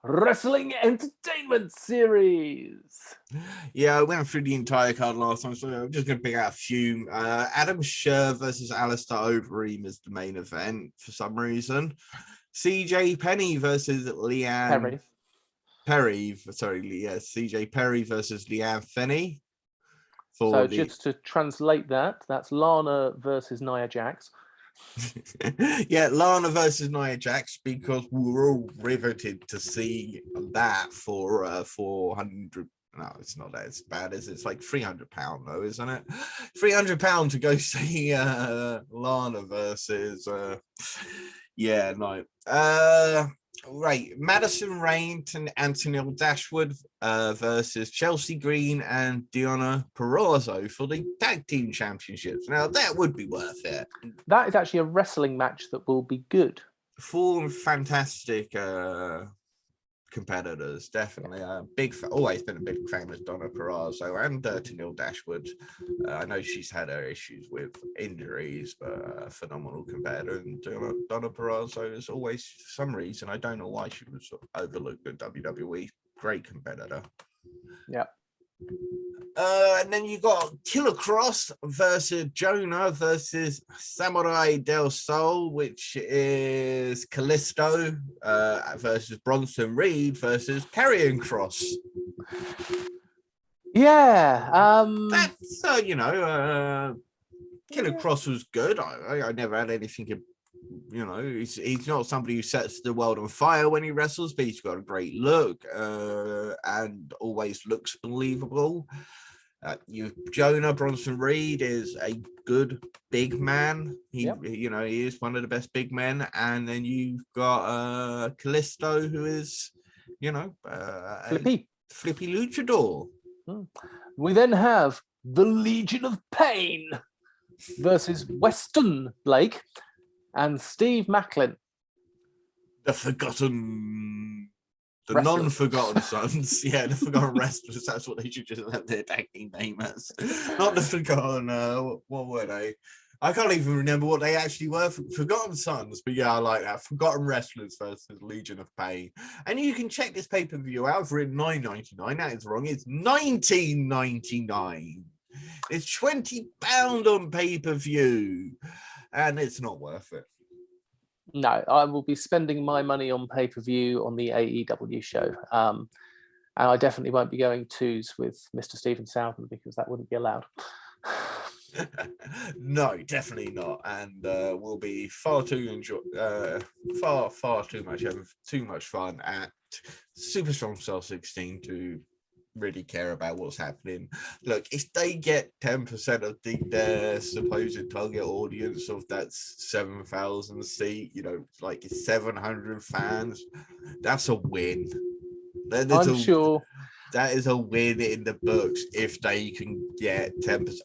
Speaker 2: Wrestling Entertainment Series.
Speaker 1: Yeah, I went through the entire card last time, so I'm just going to pick out a few. Adam Scherr versus Alistair Overeem is the main event for some reason. CJ Penny versus Leanne Perry. CJ Perry versus Leanne Fenney.
Speaker 2: So just to translate that, that's Lana versus Nia Jax.
Speaker 1: Yeah, Lana versus Nia Jax, because we were all riveted to see that for 400. No, it's not as bad as it's like £300 though, isn't it? £300 to go see Lana versus right, Madison Rain and Antonil Dashwood versus Chelsea Green and Deonna Purrazzo for the tag team championships. Now that would be worth it.
Speaker 2: That is actually a wrestling match that will be good. 4
Speaker 1: fantastic competitors, definitely. Always been a big fan of Deonna Purrazzo and Tenille Dashwood. I know she's had her issues with injuries, but a phenomenal competitor. And Deonna Purrazzo is always, for some reason, I don't know why she was overlooked at WWE. Great competitor.
Speaker 2: Yeah.
Speaker 1: And then you got Killer Cross versus Jonah versus Samurai del Sol, which is Callisto versus Bronson Reed versus Karrion Cross.
Speaker 2: Yeah.
Speaker 1: That's Killer Cross was good. I never had anything. He's not somebody who sets the world on fire when he wrestles, but he's got a great look and always looks believable. Jonah Bronson Reed is a good big man. He is one of the best big men. And then you've got Callisto, who is,
Speaker 2: Flippy
Speaker 1: luchador.
Speaker 2: We then have the Legion of Pain versus Weston Blake and Steve Macklin.
Speaker 1: The non-forgotten sons. Yeah, the forgotten wrestlers. That's what they should just have their tag team name as. Not the forgotten, what were they? I can't even remember what they actually were. Forgotten Sons. But yeah, I like that. Forgotten Wrestlers versus Legion of Pain. And you can check this pay-per-view out for $9.99. That is wrong. It's $19.99. It's £20 on pay-per-view. And it's not worth it.
Speaker 2: No, I will be spending my money on pay-per-view on the AEW show. And I definitely won't be going twos with Mr. Stephen Southern because that wouldn't be allowed.
Speaker 1: No, definitely not. And we'll be far too much fun at Super Strong Style 16 to really care about what's happening. Look, if they get 10% of their supposed target audience of that 7,000 seat, like 700 fans, that's a win. I'm
Speaker 2: sure
Speaker 1: that is a win in the books if they can get 10%.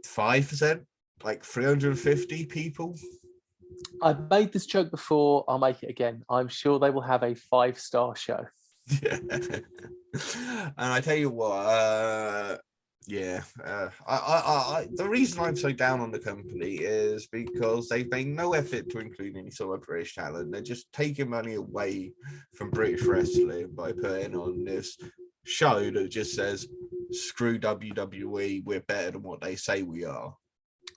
Speaker 1: 5%, like 350 people.
Speaker 2: I've made this joke before. I'll make it again. I'm sure they will have a 5-star show.
Speaker 1: Yeah. And I tell you what, the reason I'm so down on the company is because they've made no effort to include any sort of British talent. They're just taking money away from British wrestling by putting on this show that just says, screw WWE, we're better than what they say we are.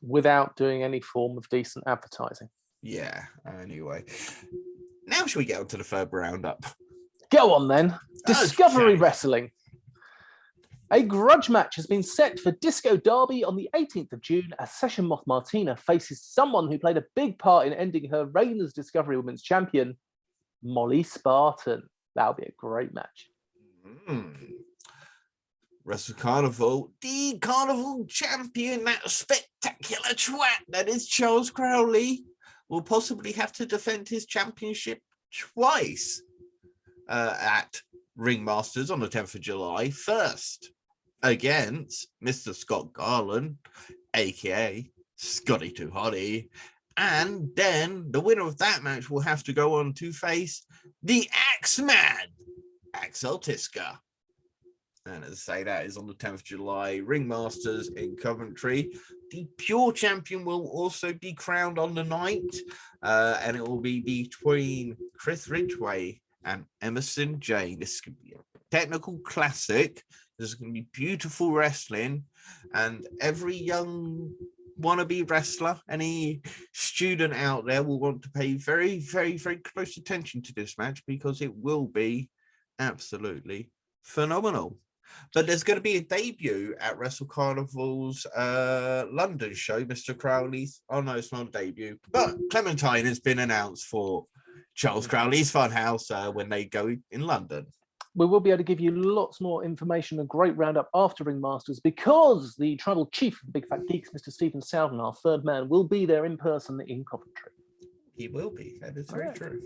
Speaker 2: Without doing any form of decent advertising.
Speaker 1: Yeah, anyway. Now should we get on to the third roundup?
Speaker 2: Go on then. Discovery Wrestling. A grudge match has been set for Disco Derby on the 18th of June as Session Moth Martina faces someone who played a big part in ending her reign as Discovery Women's Champion, Molly Spartan. That'll be a great match.
Speaker 1: Wrestle Carnival, the Carnival champion, that spectacular twat that is Charles Crowley, will possibly have to defend his championship twice at Ringmasters on the 10th of July. First, against Mr. Scott Garland, aka Scotty Too Hottie, and then the winner of that match will have to go on to face the Axeman, Axel Tisca. And as I say, that is on the 10th of July, Ringmasters in Coventry. The Pure Champion will also be crowned on the night, and it will be between Chris Ridgeway and Emerson Jane. This is going to be a technical classic. This is going to be beautiful wrestling, and every young wannabe wrestler, any student out there will want to pay very, very, very close attention to this match because it will be absolutely phenomenal. But there's going to be a debut at Wrestle Carnival's London show, Mr. Crowley's. Oh, no, it's not a debut. But Clementine has been announced for Charles Crowley's Funhouse when they go in London.
Speaker 2: We will be able to give you lots more information, a great roundup after Ringmasters, because the tribal chief of the Big Fat Geeks, Mr. Stephen Southern, our third man, will be there in person in Coventry.
Speaker 1: He will be. That is very true.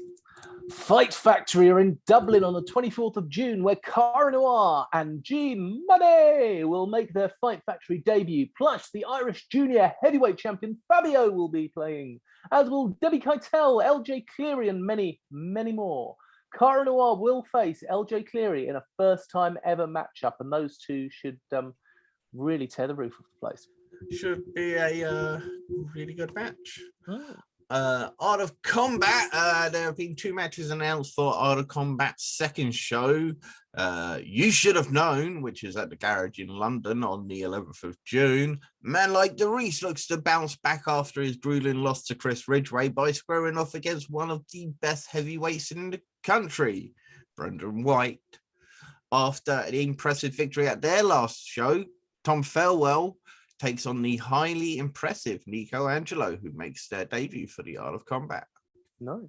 Speaker 2: Fight Factory are in Dublin on the 24th of June, where Cara Noir and G Money will make their Fight Factory debut. Plus, the Irish junior heavyweight champion Fabio will be playing, as will Debbie Keitel, LJ Cleary, and many, many more. Cara Noir will face LJ Cleary in a first-time ever matchup, and those two should really tear the roof off the place.
Speaker 1: Should be a really good match. Art of Combat, there have been 2 matches announced for Art of Combat's second show. You Should Have Known, which is at the Garage in London on the 11th of June. Man like DeReese looks to bounce back after his grueling loss to Chris Ridgeway by squaring off against one of the best heavyweights in the country, Brendan White. After an impressive victory at their last show, Tom Farewell takes on the highly impressive Nico Angelo, who makes their debut for the Art of Combat.
Speaker 2: Nice.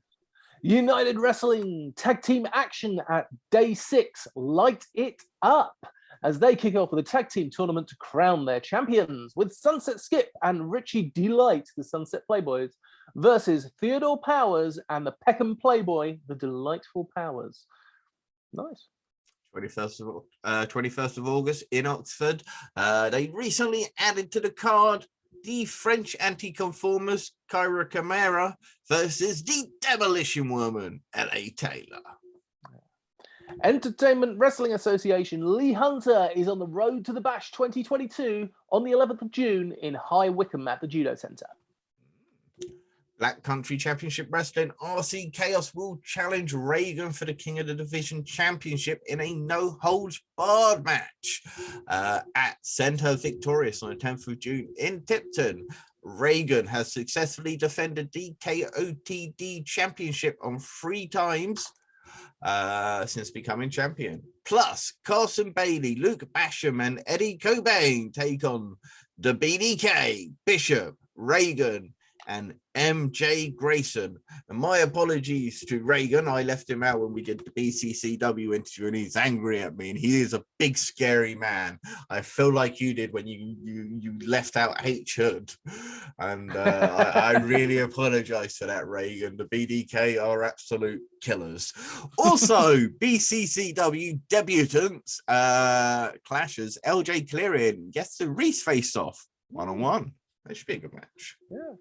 Speaker 2: United Wrestling tag team action at day 6. Light it up as they kick off with a tag team tournament to crown their champions with Sunset Skip and Richie Delight, the Sunset Playboys, versus Theodore Powers and the Peckham Playboy, the Delightful Powers. Nice.
Speaker 1: 21st of August in Oxford. They recently added to the card the French anti-conformist Kyra Camara versus the Demolition Woman, L.A. Taylor.
Speaker 2: Entertainment Wrestling Association Lee Hunter is on the road to the Bash 2022 on the 11th of June in High Wycombe at the Judo Centre.
Speaker 1: Black Country Championship Wrestling, RC Chaos will challenge Reagan for the King of the Division Championship in a no-holds-barred match at Centre Victorious on the 10th of June in Tipton. Reagan has successfully defended the KOTD Championship on 3 times since becoming champion. Plus, Carson Bailey, Luke Basham, and Eddie Cobain take on the BDK, Bishop, Reagan, and MJ Grayson. And my apologies to Reagan. I left him out when we did the BCCW interview and he's angry at me and he is a big scary man. I feel like you did when you left out H Hood, and I really apologize for that, Reagan. The BDK are absolute killers. Also, BCCW debutants clashes. LJ Clearing gets the Reese face off 1-on-1. That should be a good match.
Speaker 2: Yeah.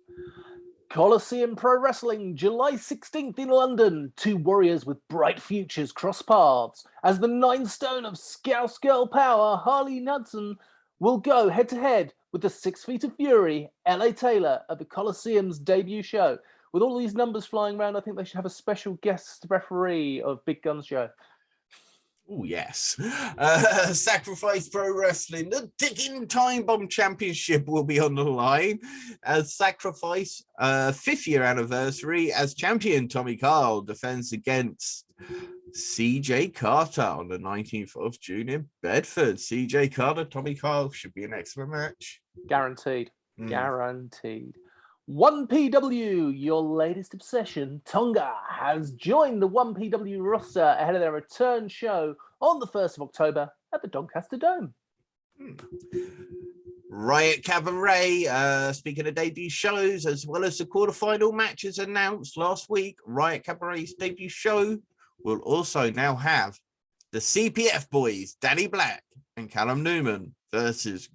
Speaker 2: Coliseum Pro Wrestling, July 16th in London. 2 warriors with bright futures cross paths as the 9 stone of Scouse Girl Power, Harley Knudsen, will go head to head with the 6 Feet of Fury, LA Taylor, at the Coliseum's debut show. With all these numbers flying around, I think they should have a special guest referee of Big Guns show.
Speaker 1: Oh, yes. Sacrifice Pro Wrestling, the Ticking Time Bomb Championship will be on the line as Sacrifice 5th year anniversary as champion Tommy Kyle defends against CJ Carter on the 19th of June in Bedford. CJ Carter, Tommy Kyle should be an excellent match.
Speaker 2: Guaranteed. Guaranteed. 1PW, your latest obsession, Tonga, has joined the 1PW roster ahead of their return show on the 1st of October at the Doncaster Dome.
Speaker 1: Riot Cabaret, speaking of debut shows, as well as the quarterfinal matches announced last week, Riot Cabaret's debut show will also now have the CPF boys, Danny Black and Callum Newman, versus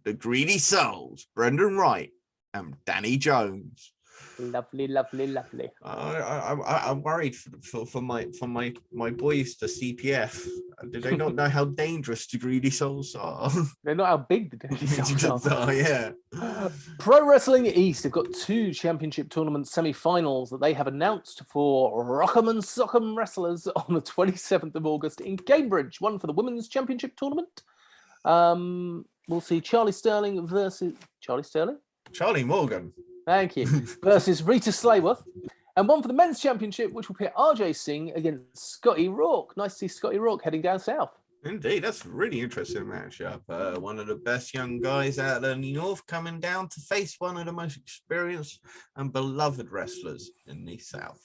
Speaker 1: the Greedy Souls, Brendan Wright and Danny Jones.
Speaker 2: Lovely, lovely, lovely.
Speaker 1: I'm worried for my boys, the CPF. Do they not know how dangerous the Greedy Souls are?
Speaker 2: They're not how big the Greedy Souls are.
Speaker 1: Yeah.
Speaker 2: Pro Wrestling East have got 2 championship tournament semi-finals that they have announced for Rock'em and Sock'em wrestlers on the 27th of August in Cambridge. One for the Women's Championship tournament. We'll see Charlie Sterling versus... Charlie Morgan. Thank you. Versus Rita Slayworth. And one for the Men's Championship, which will pit RJ Singh against Scotty Rourke. Nice to see Scotty Rourke heading down south.
Speaker 1: Indeed, that's a really interesting matchup. One of the best young guys out of the north coming down to face one of the most experienced and beloved wrestlers in the south.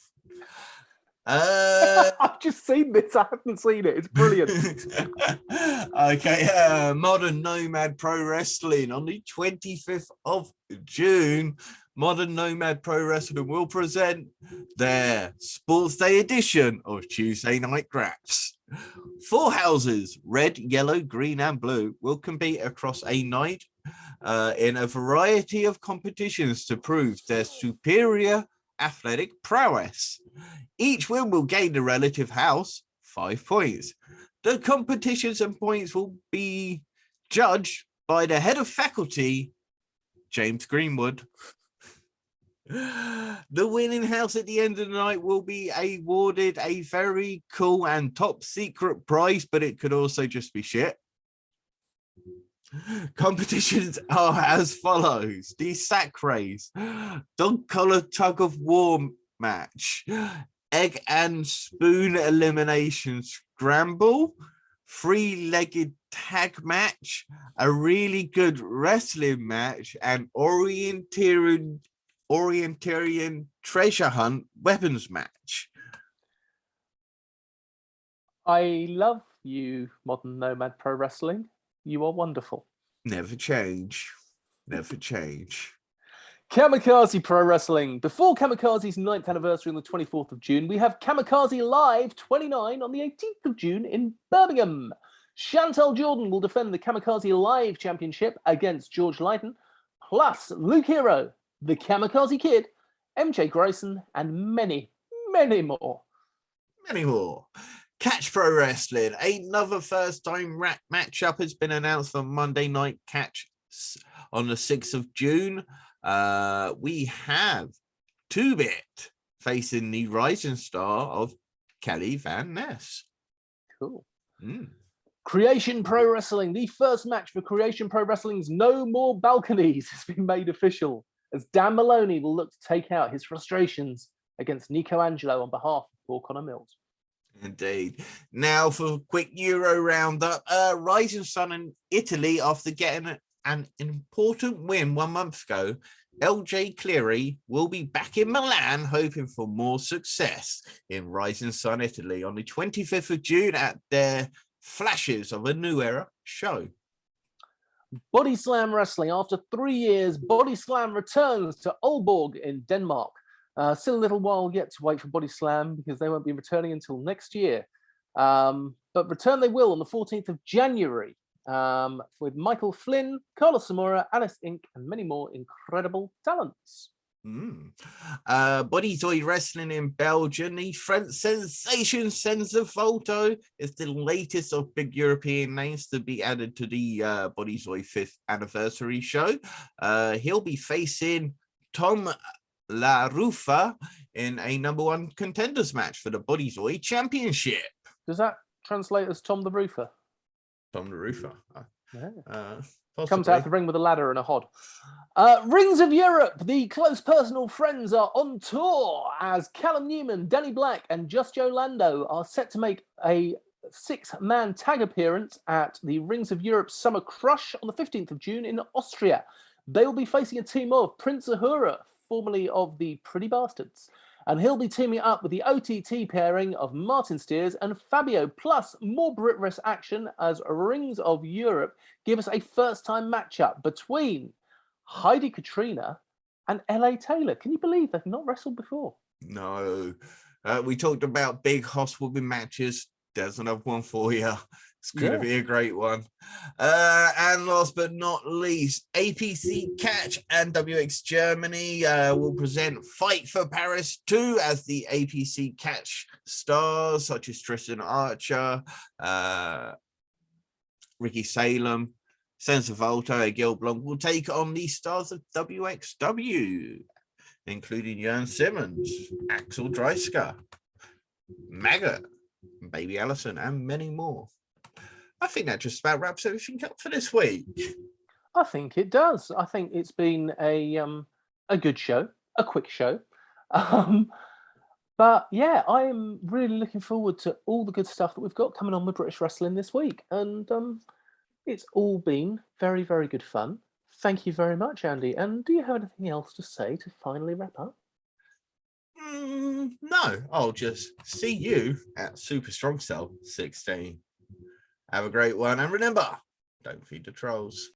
Speaker 2: I've just seen this. I haven't seen it. It's brilliant.
Speaker 1: Okay, Modern Nomad Pro Wrestling on the 25th of June. Modern Nomad Pro Wrestling will present their Sports Day edition of Tuesday Night Graps. 4 houses, red, yellow, green, and blue, will compete across a night in a variety of competitions to prove their superior athletic prowess. Each win will gain the relative house 5 points. The competitions and points will be judged by the head of faculty, James Greenwood. The winning house at the end of the night will be awarded a very cool and top secret prize, but it could also just be shit. Competitions are as follows: the sack race, dog collar tug of war match, egg and spoon elimination scramble, three-legged tag match, a really good wrestling match, and Orientarian treasure hunt weapons match.
Speaker 2: I love you, Modern Nomad Pro Wrestling. You are wonderful.
Speaker 1: Never change. Never change.
Speaker 2: Kamikaze Pro Wrestling. Before Kamikaze's 9th anniversary on the 24th of June, we have Kamikaze Live 29 on the 18th of June in Birmingham. Chantel Jordan will defend the Kamikaze Live Championship against George Lydon, plus Luke Hero, the Kamikaze Kid, MJ Grayson, and many, many more.
Speaker 1: Many more. Catch Pro Wrestling. Another first-time matchup has been announced for Monday Night Catch on the 6th of June. We have 2-Bit facing the rising star of Kelly Van Ness.
Speaker 2: Cool. Creation Pro Wrestling. The first match for Creation Pro Wrestling's No More Balconies has been made official, as Dan Maloney will look to take out his frustrations against Nico Angelo on behalf of Paul Connor Mills.
Speaker 1: Indeed. Now for a quick Euro roundup. Rising Sun in Italy, after getting an important win 1 month ago, LJ Cleary will be back in Milan, hoping for more success in Rising Sun Italy on the 25th of June at their Flashes of a New Era show.
Speaker 2: Body Slam Wrestling. After 3 years, Body Slam returns to Aalborg in Denmark. Still a little while yet to wait for Body Slam because they won't be returning until next year. But return they will on the 14th of January with Michael Flynn, Carlos Zamora, Alice Inc., and many more incredible talents.
Speaker 1: Bodyzoid Wrestling in Belgium. The French sensation Senza Volto is the latest of big European names to be added to the Bodyzoid 5th anniversary show. He'll be facing Tom La Rufa in a #1 contenders match for the Bodyzoid Championship.
Speaker 2: Does that translate as Tom the Roofer?
Speaker 1: Tom the Roofer.
Speaker 2: Yeah.
Speaker 1: Possibly.
Speaker 2: Comes out the ring with a ladder and a hod. Rings of Europe. The close personal friends are on tour as Callum Newman, Danny Black, and Just Joe Lando are set to make a 6-man tag appearance at the Rings of Europe Summer Crush on the 15th of June in Austria. They will be facing a team of Prince Ahura, formerly of the Pretty Bastards, and he'll be teaming up with the OTT pairing of Martin Steers and Fabio, plus more Brit Wres action as Rings of Europe give us a first-time matchup between Heidi Katrina and LA Taylor. Can you believe they've not wrestled before?
Speaker 1: No. We talked about big Hoss women matches. There's another one for you. It's going to be a great one. And last but not least, APC Catch and WX Germany will present Fight for Paris 2 as the APC Catch stars such as Tristan Archer, Ricky Salem, Senza Volto, and Gil Blanc will take on the stars of WXW, including Jörn Simmons, Axel Dreisker, Maggot, Baby Allison, and many more. I think that just about wraps everything up for this week.
Speaker 2: I think it does. I think it's been a good show, a quick show. But yeah, I am really looking forward to all the good stuff that we've got coming on with British Wrestling this week. And it's all been very, very good fun. Thank you very much, Andy. And do you have anything else to say to finally wrap up?
Speaker 1: No, I'll just see you at Super Strong Cell 16. Have a great one. And remember, don't feed the trolls.